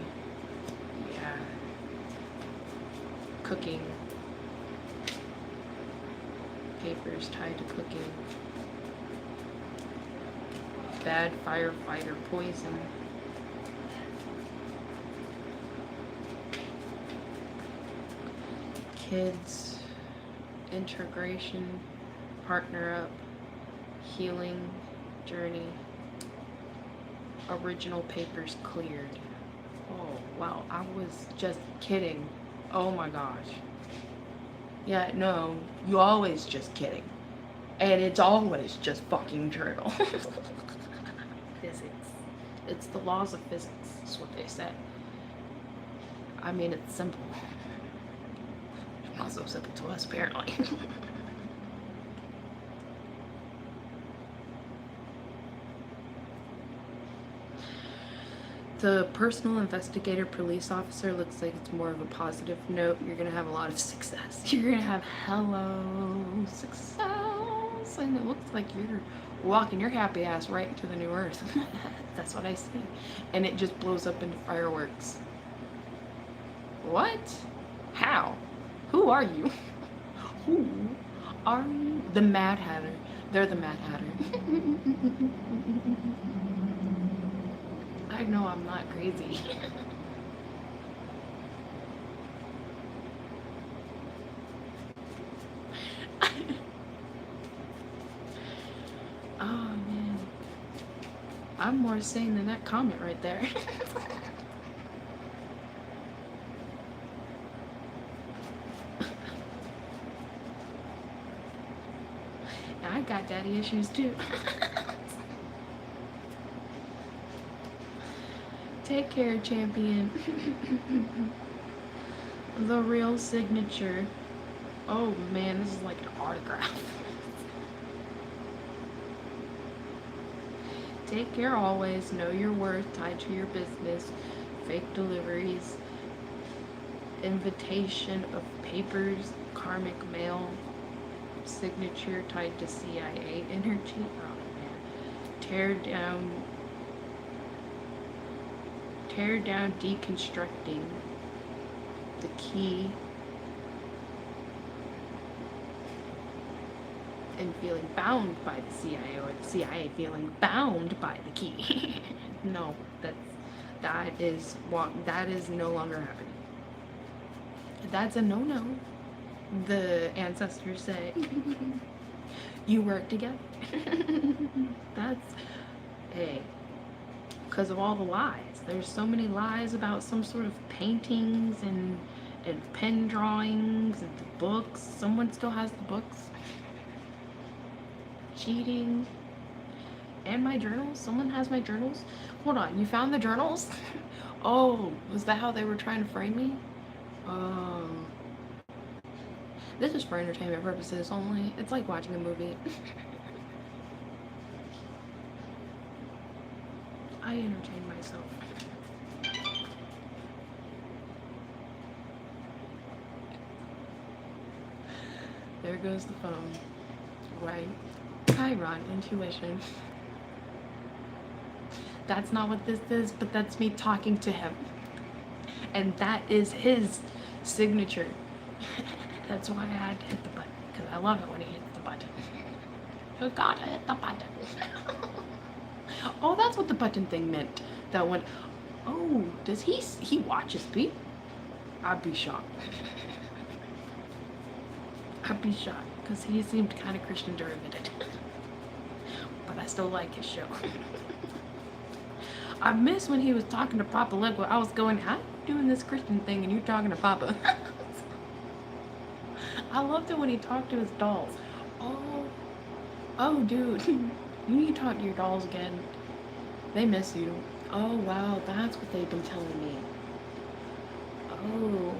Yeah. Cooking. Papers tied to cooking. Bad firefighter poison. Kids, integration, partner up, healing journey, original papers cleared. Oh, wow, I was just kidding. Oh my gosh. Yeah, no, you always just kidding. And it's always just fucking journal. Physics. It's the laws of physics, is what they say. I mean, it's simple. Not so simple to us, apparently. The personal investigator police officer looks like it's more of a positive note. You're gonna have a lot of success. You're gonna have hello success. And it looks like you're walking your happy ass right into the new earth. That's what I see. And it just blows up into fireworks. What? How? Who are you? Who are you? The Mad Hatter. They're the Mad Hatter. I know I'm not crazy. Oh man. I'm more sane than that comment right there. I got daddy issues too. Take care, champion. The real signature. Oh man, this is like an autograph. Take care always. Know your worth. Tied to your business. Fake deliveries. Invitation of papers. Karmic mail. Signature tied to CIA energy. Oh man. Tear down, deconstructing the key, and feeling bound by the CIA, or the CIA feeling bound by the key. No, that is no longer happening. That's a no-no. The ancestors say. You work together. That's, hey, because of all the lies. There's so many lies about some sort of paintings and pen drawings and the books. Someone still has the books. Cheating. And my journals. Someone has my journals. Hold on, you found the journals? Oh, was that how they were trying to frame me? Oh. This is for entertainment purposes only. It's like watching a movie. I entertain myself. There goes the phone. Right. Chiron, intuition. That's not what this is, but that's me talking to him. And that is his signature. That's why I had to hit the button, because I love it when he hits the button. You gotta hit the button. Oh, that's what the button thing meant. That one. Oh, does he watches me? I'd be shocked. I'd be shocked, because he seemed kind of Christian derivative. But I still like his show. I missed when he was talking to Papa Legua. I was going, how are you doing this Christian thing and you're talking to Papa? I loved it when he talked to his dolls. Oh, dude. You need to talk to your dolls again. They miss you. Oh, wow. That's what they've been telling me. Oh.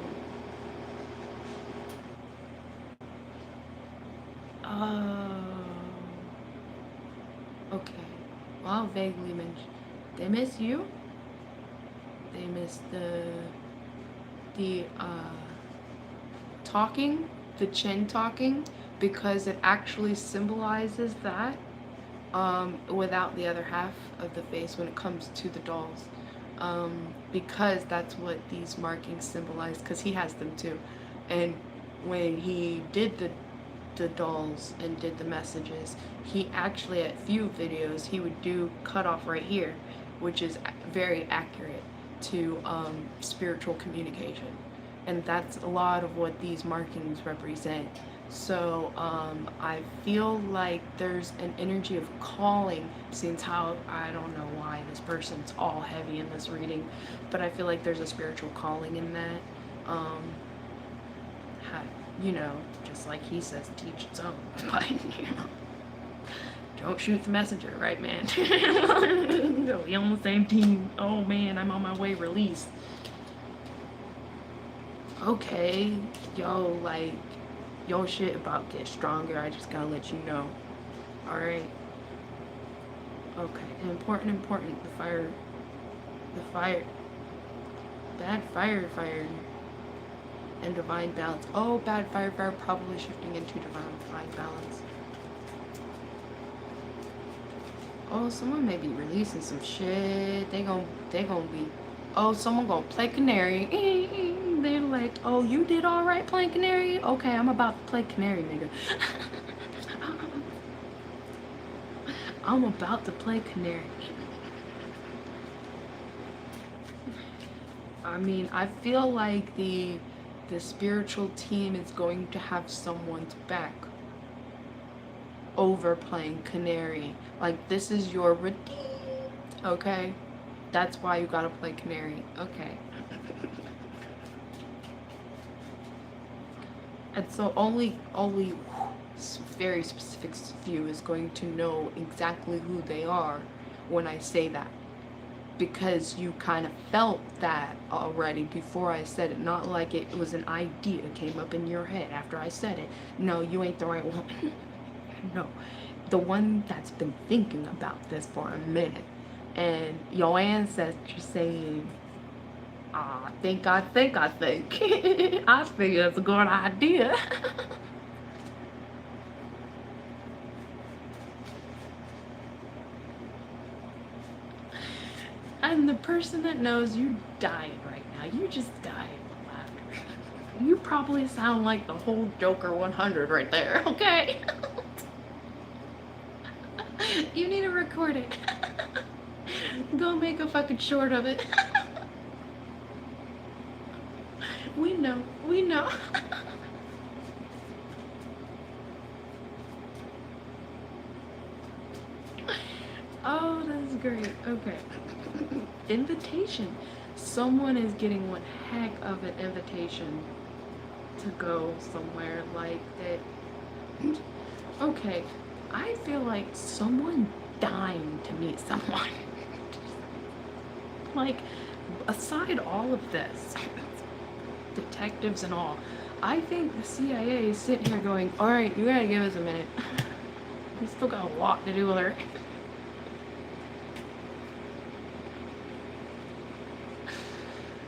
Oh. Okay. Well, vaguely mentioned. They miss you. They miss the talking, the chin talking, because it actually symbolizes that, without the other half of the face when it comes to the dolls. Because that's what these markings symbolize, because he has them too. And when he did the dolls and did the messages, he actually, at few videos, he would do cut off right here, which is very accurate to spiritual communication. And that's a lot of what these markings represent. So I feel like there's an energy of calling, since how, I don't know why this person's all heavy in this reading, but I feel like there's a spiritual calling in that. Um, you know, just like he says, teach its own. But, you know, don't shoot the messenger, right, man? We on the same team. Oh, man, I'm on my way. Release. Okay, yo, like, your shit about to get stronger. I just gotta let you know. Alright? Okay, important. The fire. Bad fire. And divine balance. Oh, bad fire, probably shifting into divine balance. Oh, someone may be releasing some shit. They gon' be. Oh, someone gonna play canary. They're like, oh, you did all right playing canary. Okay, I'm about to play canary, nigga. I'm about to play canary. I mean, I feel like the spiritual team is going to have someone's back over playing canary. Like, this is your routine, okay? That's why you gotta play canary, okay? And so only very specific few is going to know exactly who they are when I say that. Because you kind of felt that already before I said it. Not like it was an idea came up in your head after I said it. No, you ain't the right one. No. The one that's been thinking about this for a minute. And your ancestors saying, I think. I think it's a good idea. And the person that knows, you dying right now. You just dying of laughter. You probably sound like the whole Joker 100 right there, okay? You need to record it. Go make a fucking short of it. We know. Oh, that's great. Okay. Invitation. Someone is getting one heck of an invitation to go somewhere like that. Okay. I feel like someone dying to meet someone. Like, aside all of this, detectives and all, I think the CIA is sitting here going, alright, you gotta give us a minute. We still got a lot to do with her.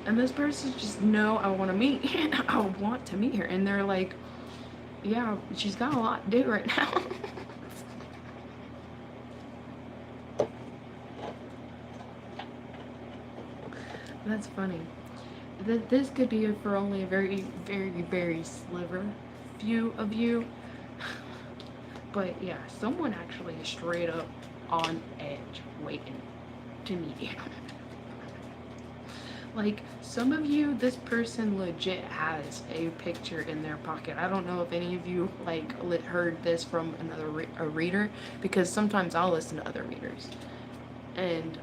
And this person just, no, I want to meet. I want to meet her. And they're like, yeah, she's got a lot to do right now. That's funny. This could be for only a very, very, very sliver few of you. But yeah, someone actually is straight up on edge waiting to meet you. Like, some of you, this person legit has a picture in their pocket. I don't know if any of you, like, heard this from a reader, because sometimes I'll listen to other readers and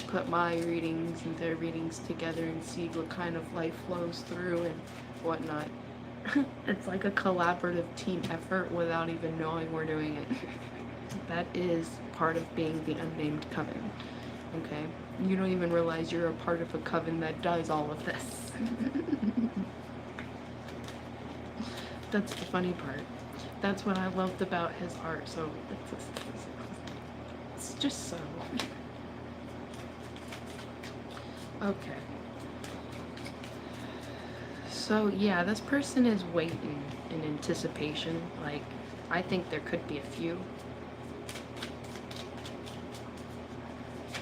put my readings and their readings together and see what kind of life flows through and whatnot. It's like a collaborative team effort without even knowing we're doing it. That is part of being the unnamed coven. Okay? You don't even realize you're a part of a coven that does all of this. That's the funny part. That's what I loved about his art. So just so. Okay. So yeah, this person is waiting in anticipation. Like, I think there could be a few.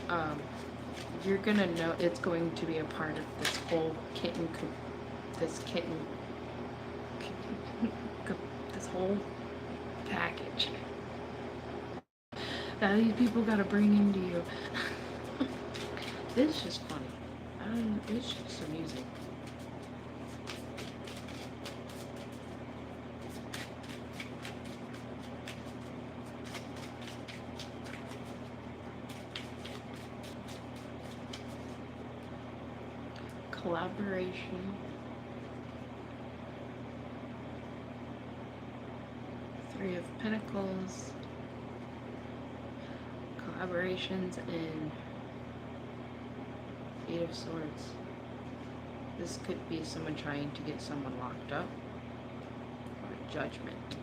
Um, you're gonna know it's going to be a part of this whole this this whole package that these people gotta bring into you. This is just funny. It's just amusing. Collaboration. 3 of Pentacles. Collaborations and 8 of Swords. This could be someone trying to get someone locked up. Or judgment.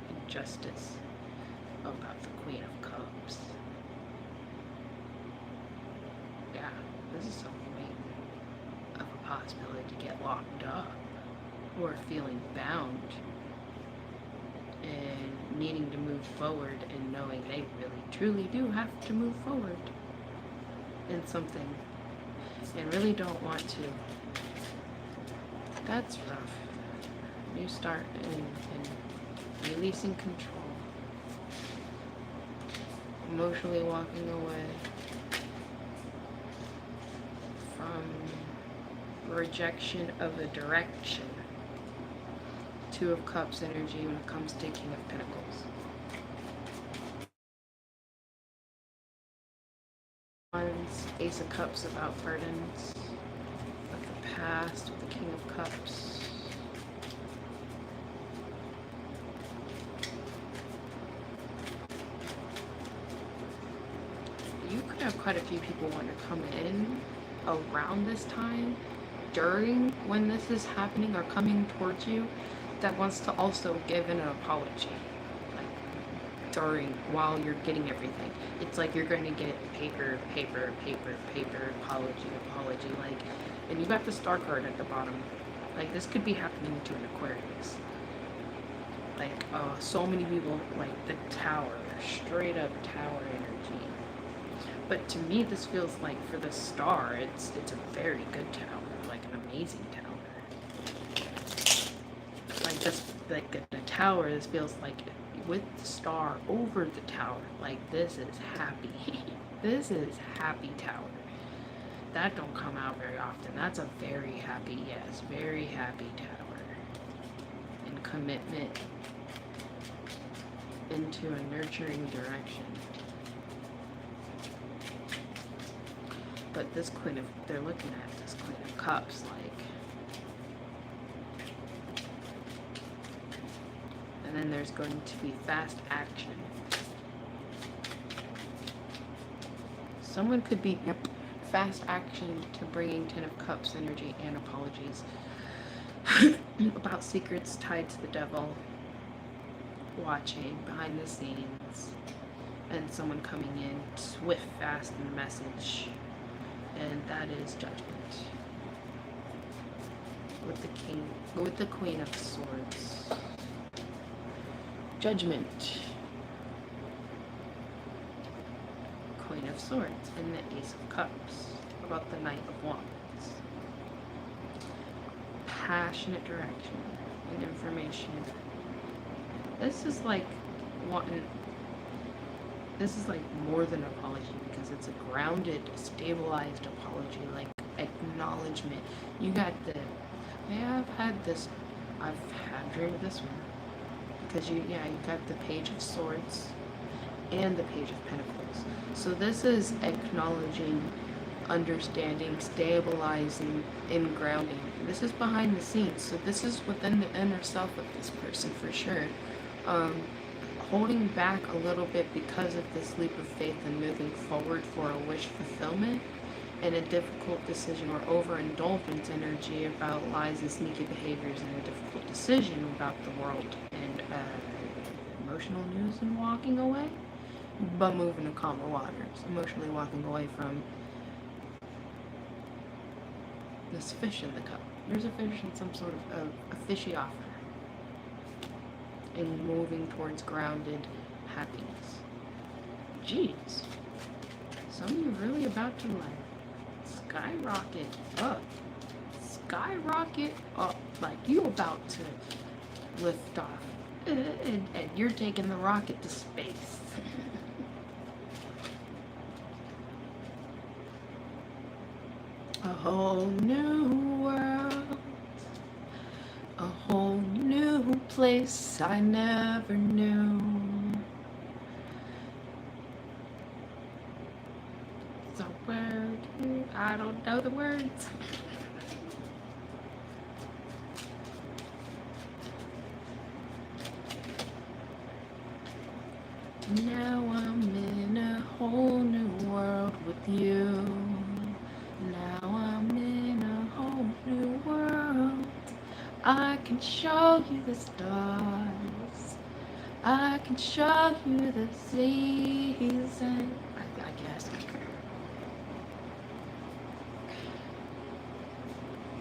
And justice. About the Queen of Cups. Yeah, this is someone waiting of a possibility to get locked up. Or feeling bound. And needing to move forward and knowing they really truly do have to move forward in something and really don't want to. That's rough. New start and releasing control. Emotionally walking away from rejection of a direction. 2 of Cups energy when it comes to King of Pentacles. Ace of Cups about burdens of the past with the King of Cups. You could have quite a few people want to come in around this time, during when this is happening or coming towards you, that wants to also give an apology. During, while you're getting everything. It's like you're going to get paper, apology, like, and you got the star card at the bottom. Like, this could be happening to an Aquarius. Like, so many people, like, the tower, straight up tower energy. But to me, this feels like, for the star, it's a very good tower, like an amazing tower. Like, this, like, the tower, this feels like, with the star over the tower, like, this is happy. This is happy tower. That don't come out very often. That's a very happy, yes, very happy tower. And commitment into a nurturing direction. But this Queen of, they're looking at this Queen of Cups, like, and then there's going to be fast action. Someone could be fast action to bringing 10 of Cups energy and apologies about secrets tied to the devil, watching behind the scenes, and someone coming in swift, fast in the message, and that is judgment. With the Queen of Swords. Judgment. Queen of Swords and the Ace of Cups. About the Knight of Wands. Passionate direction and information. This is like wanting. This is like more than an apology because it's a grounded, stabilized apology, like acknowledgement. You got the. Yeah, I've had this. I've had dreamed this one. Because you got the Page of Swords and the Page of Pentacles. So this is acknowledging, understanding, stabilizing, and grounding. This is behind the scenes. So this is within the inner self of this person for sure. Holding back a little bit because of this leap of faith and moving forward for a wish fulfillment and a difficult decision or overindulgence energy about lies and sneaky behaviors and a difficult decision about the world and emotional news and walking away. but moving to calmer waters, emotionally walking away from this fish in the cup. There's a fish in some sort of a fishy offer, and moving towards grounded happiness. Jeez, some of you really about to like skyrocket up, like you about to lift off, and you're taking the rocket to space. A whole new world, a whole new place I never knew. So where do you, I don't know the words. Now I'm in a whole new world with you. Now I'm in a whole new world. I can show you the stars. I can show you the season. I guess.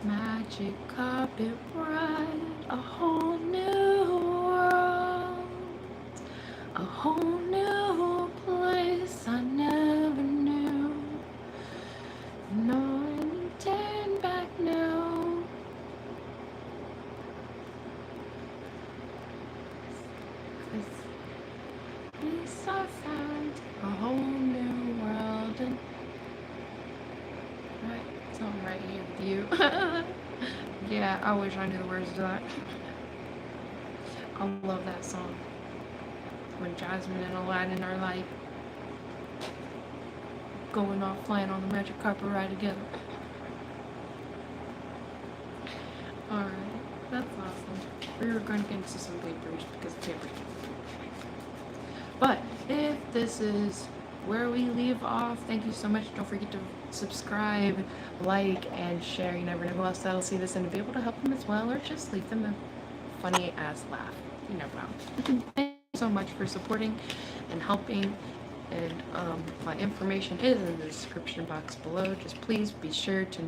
Magic carpet ride, a whole new world. A whole new place I never knew. No turn back now. 'Cause we I found a whole new world, and right, so I'm right here with you. Yeah, I wish I knew the words to that. I love that song. When Jasmine and Aladdin are like going off flying on the magic carpet ride together. Alright, that's awesome. We were going to get into some papers because papers. But if this is where we leave off, thank you so much. Don't forget to subscribe, like, and share. You never know who else that'll see this and be able to help them as well, or just leave them a funny ass laugh. You never know. Thank you so much for supporting and helping. And my information is in the description box below. Just please be sure to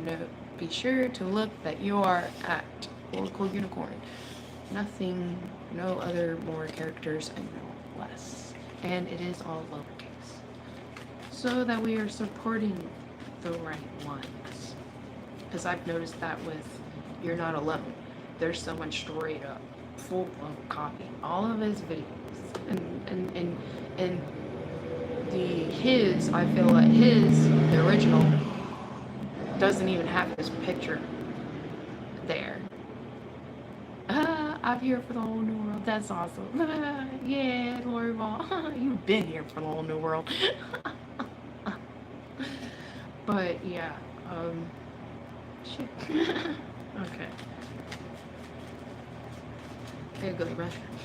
look that you are at Oracle Unicorn. Nothing, no other more characters and no less. And it is all lowercase. So that we are supporting the right ones. Because I've noticed that with You're Not Alone. There's someone straight up, full blown copying all of his videos. And I feel like the original, doesn't even have his picture there. I'm here for the whole new world. That's awesome. Yeah, Lori Ball. You've been here for the whole new world. But yeah, shit. Okay. I gotta go to the restroom.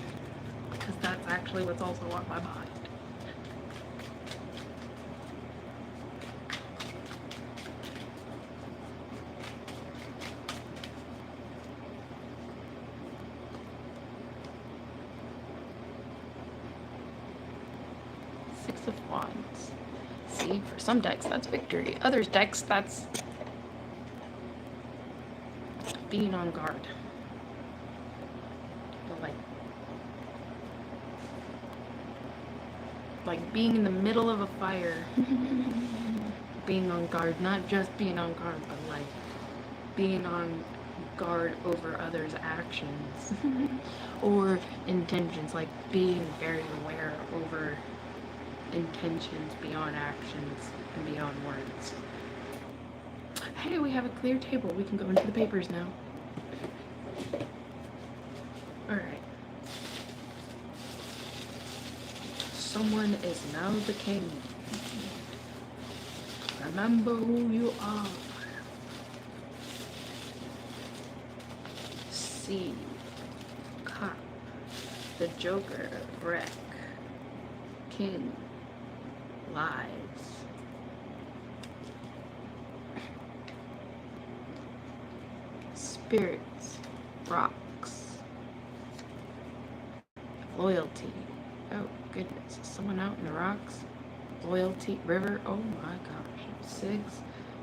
Because that's actually what's also on my mind. Six of Wands. See, for some decks, that's victory. Others decks, that's being on guard. But like being in the middle of a fire. Being on guard, not just being on guard, but like being on guard over others' actions or intentions, like being very aware over intentions beyond actions and beyond words. Hey, we have a clear table. We can go into the papers now. Alright. Someone is now the king. Remember who you are. C. Cop. The Joker. Wreck. King. Lies. Spirits. Rocks. Loyalty. Oh. goodness. Is someone out in the rocks? Loyalty River. Oh my gosh. Cigs.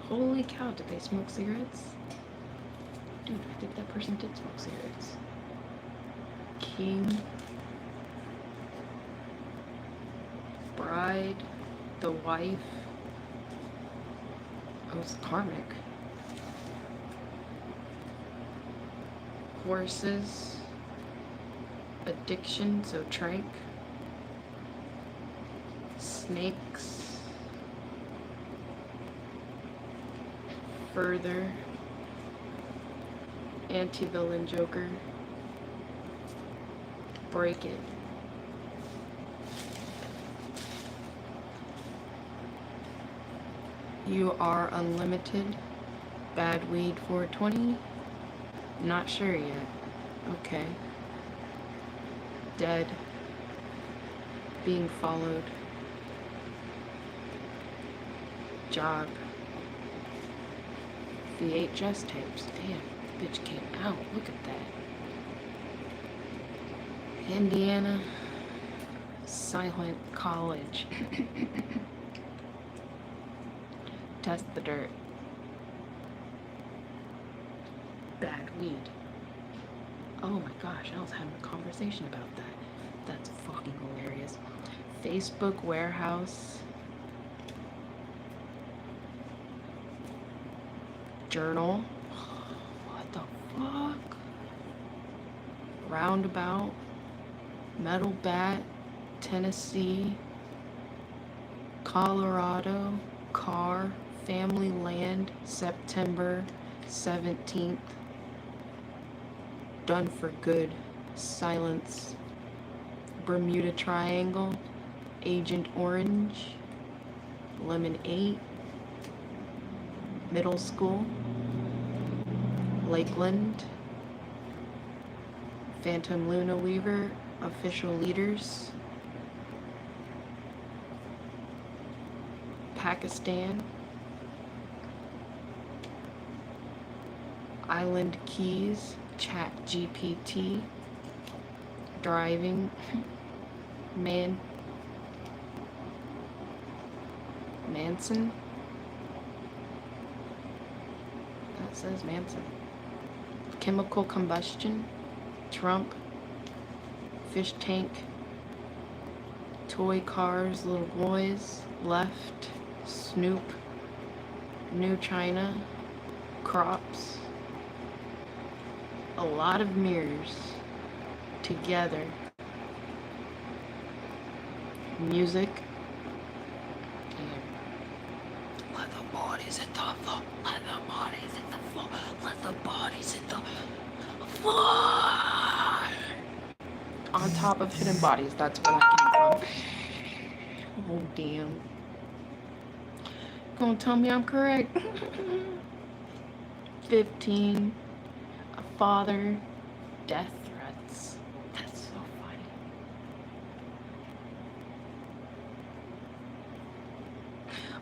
Holy cow, did they smoke cigarettes? Dude, I think that person did smoke cigarettes. King. Bride. The wife. Oh, it's karmic. Horses. Addiction, so trank. Snakes. Further. Anti-villain Joker. Break it. You are unlimited. Bad weed 420. Not sure yet. Okay. Dead. Being followed. Job. VHS tapes. Damn, bitch came out. Look at that. Indiana. Silent College. Test the dirt. Bad weed. Oh my gosh, I was having a conversation about that. That's fucking hilarious. Facebook warehouse. Journal. What the fuck? Roundabout. Metal bat. Tennessee. Colorado. Car. Family land. September 17th. Done for good. Silence. Bermuda Triangle. Agent Orange. Lemon 8. Middle school. Lakeland. Phantom Luna Weaver. Official leaders. Pakistan. Island Keys. Chat GPT. Driving. Manson. That says Manson. Chemical combustion. Trump. Fish tank. Toy cars, little boys. Left. Snoop. New China. Crops. A lot of mirrors. Together. Music. And let the bodies hit the floor. Let the bodies hit the floor. Let the bodies hit the floor. On top of hidden bodies. That's where that came from. Oh damn. Gonna tell me I'm correct. 15. A father. Death threats. That's so funny.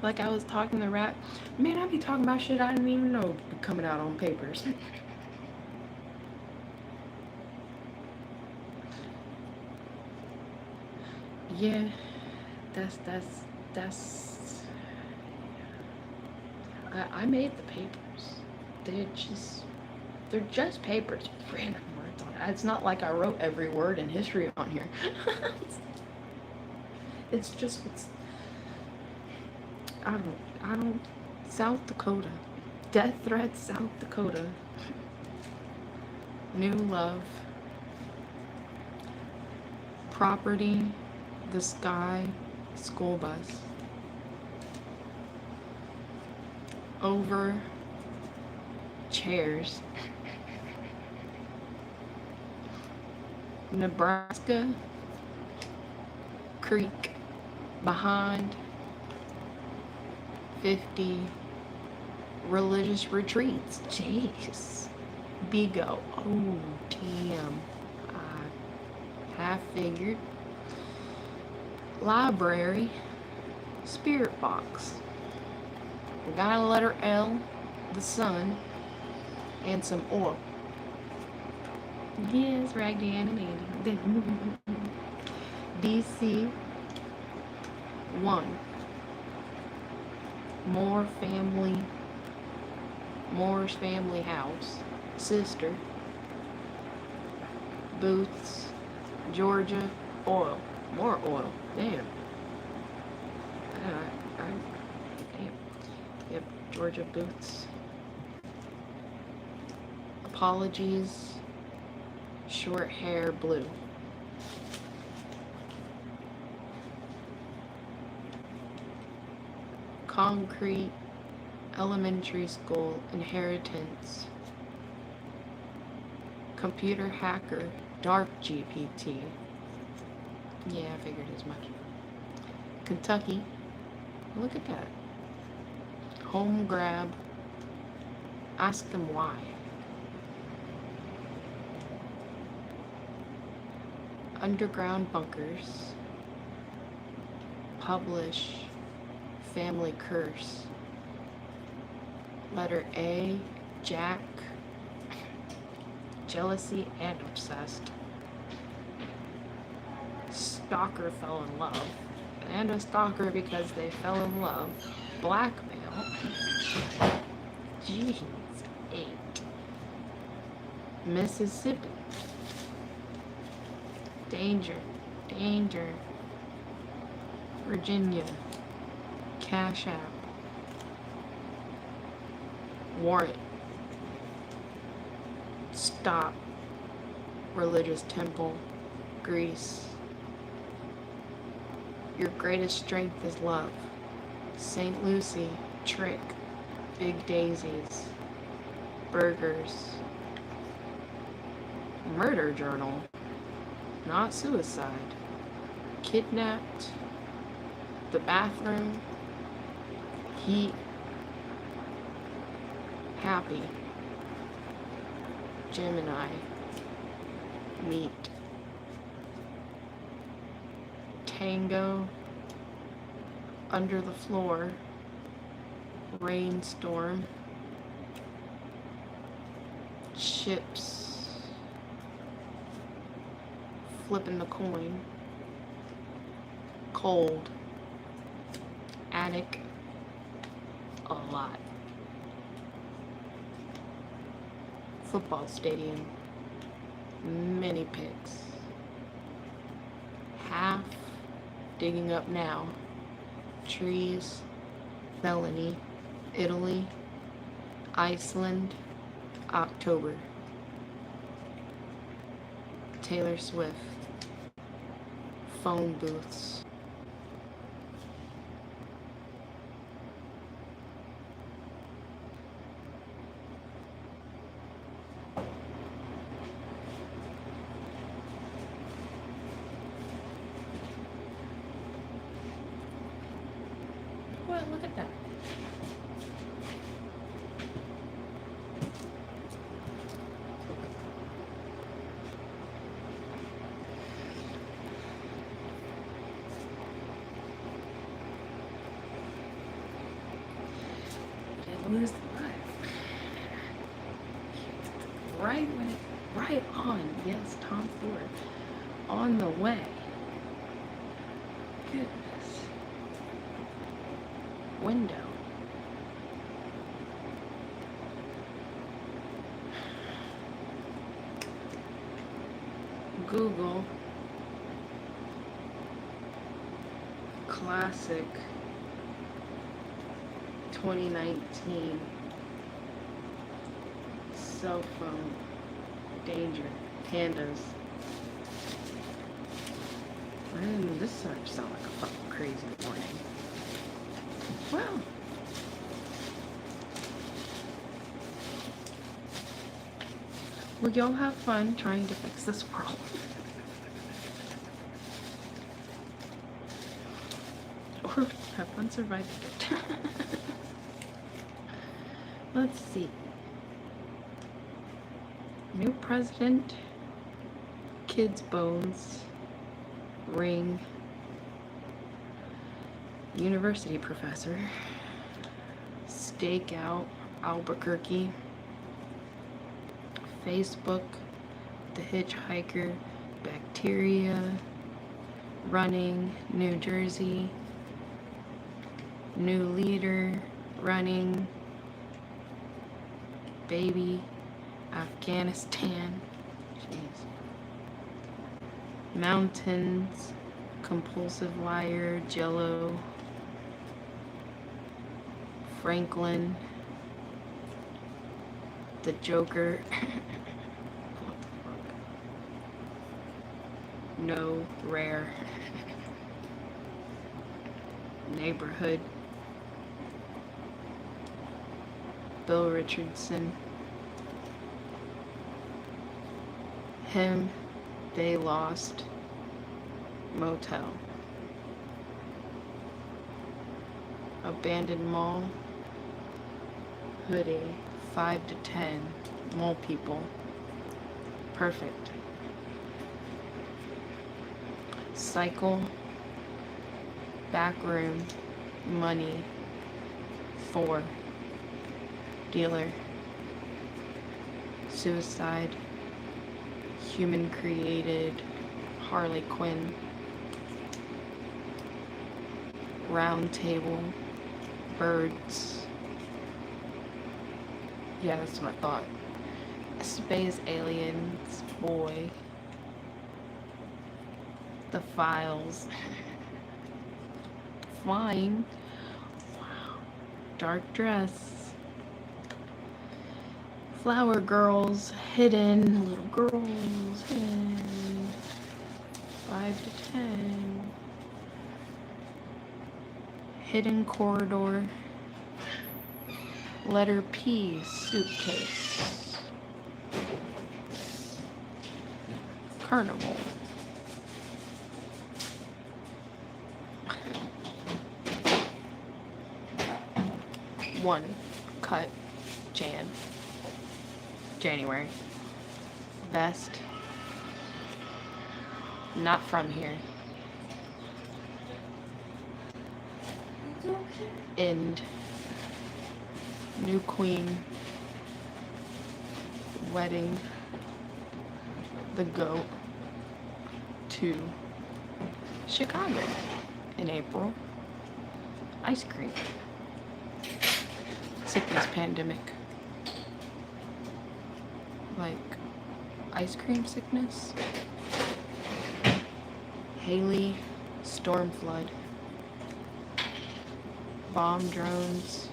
Like I was talking to Rat. Man, I be talking about shit I didn't even know coming out on papers. Yeah, that's I made the papers. They're just papers with random words on it. It's not like I wrote every word in history on here. It's just I don't South Dakota. Death threats, South Dakota. New love. Property. The sky. School bus. Over. Chairs. Nebraska. Creek. Behind. 50. Religious retreats. Jeez. BIGO. Oh, damn. I half figured. Library. Spirit box. We got a letter L. The sun. And some oil. Yes, Raggedy Ann and Andy. DC 1. Moore's Family House. Sister. Booths. Georgia. Oil. More oil. Damn. Damn. Yep, Georgia Booths. Apologies. Short hair blue. Concrete elementary school inheritance. Computer hacker dark GPT. Yeah, I figured as much. Kentucky. Look at that. Home grab. Ask them why. Underground bunkers. Publish. Family curse. Letter A. Jack. Jealousy and obsessed. Stalker fell in love. And a stalker because they fell in love. Blackmail. Jeez. 8. Mississippi. Danger. Virginia. Cash App. Warrant. Stop. Religious temple. Greece. Your greatest strength is love. St. Lucie. Trick. Big daisies. Burgers. Murder journal. Not suicide. Kidnapped. The bathroom. Heat. Happy. Gemini. Meat. Tango. Under the floor. Rainstorm. Chips. Flipping the coin. Cold. Attic. A lot. Football stadium. Mini picks. Half. Digging up now. Trees. Felony. Italy. Iceland. October. Taylor Swift. Phone booths. Well, look at that. Lose the life. Right on. Yes, Tom Ford. On the way. Goodness. Window. Google. Classic. 2019 cell phone danger pandas. Man, this starts to sound like a fucking crazy morning. Well, will y'all have fun trying to fix this world? Or have fun surviving it? Let's see. New president, kids' bones, ring, university professor, stakeout, Albuquerque, Facebook, the hitchhiker, bacteria, running, New Jersey. New leader, running, baby, Afghanistan. Jeez. Mountains, compulsive liar, Jello, Franklin, the Joker. What the fuck? No, rare. Neighborhood, Bill Richardson. Him, they lost. Motel. Abandoned mall. Hoodie, 5 to 10. Mall people. Perfect. Cycle. Back room. Money. 4. Dealer. Suicide. Human created. Harley Quinn. Round table. Birds. Yeah, that's what I thought. Space aliens. Boy. The files. Flying. Wow. Dark dress. Flower girls. Hidden. Little girls. Hidden. 5 to 10. Hidden corridor. Letter P. Suitcase. Carnival. One. Cut. January. Vest. Not from here. End. New queen. Wedding. The goat. To Chicago in April. Ice cream. Sickness pandemic. Like ice cream sickness. Haley, storm flood. Bomb drones.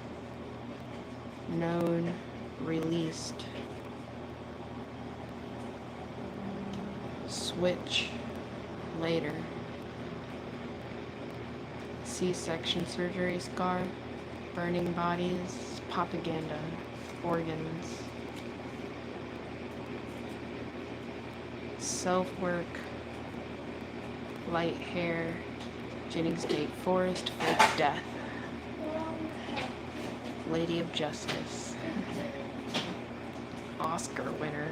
Known, released. Switch, later. C-section surgery scar. Burning bodies. Propaganda. Organs. Self-work. Light hair. Jennings State Forest. Fake death. Lady of Justice. Oscar winner.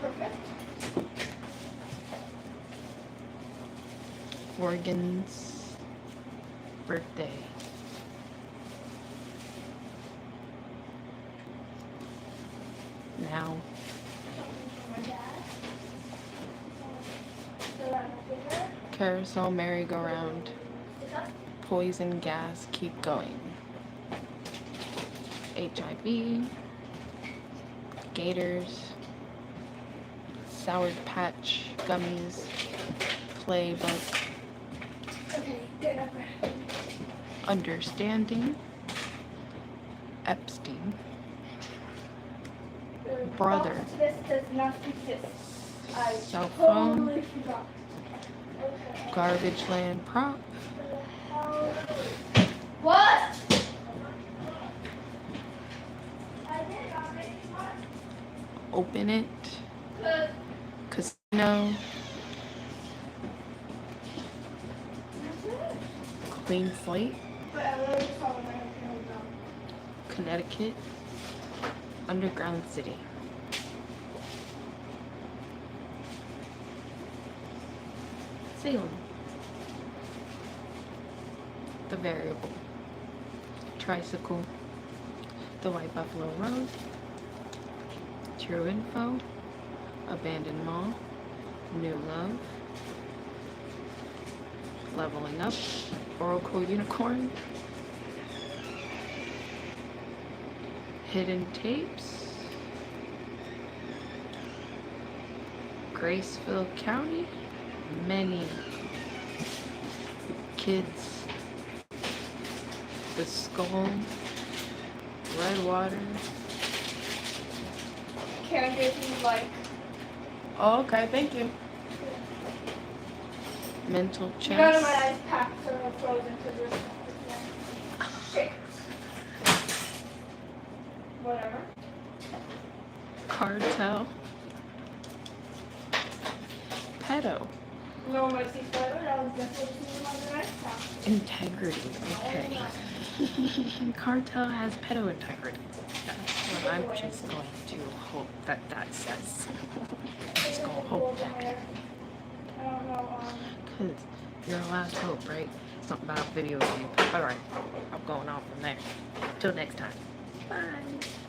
Perfect. Organs. Birthday. Now. Carousel merry-go-round. Poison gas, keep going. HIV. Gators. Sour Patch gummies. Playbook. Okay, good number. Understanding. Epstein. Brother. This does not exist. I Cell phone. totally forgot. Okay. Garbage land prop. What? I did already. What? Open it. Good. Casino. Clean slate. But I literally saw when I was down. Connecticut. Underground city. Salem. The variable. Tricycle. The White Buffalo Road. True info. Abandoned mall. New love. Leveling Up, Oracle Unicorn, Hidden Tapes, Graceville County, Many Kids, The Skull, Redwater. Characters you like. Oh, okay, thank you. Mental None of my Chess, ice packs are frozen to this. Shit. Whatever. Cartel, Pedo, No mercy forever. That was definitely one of my ice packs. Integrity. Okay. Cartel has pedo integrity. That's what I'm just going to hope that says. Just gonna hope that. I don't know. Cause you're our last hope, right? Something about video game. Alright, I'm going on from there. Till next time. Bye.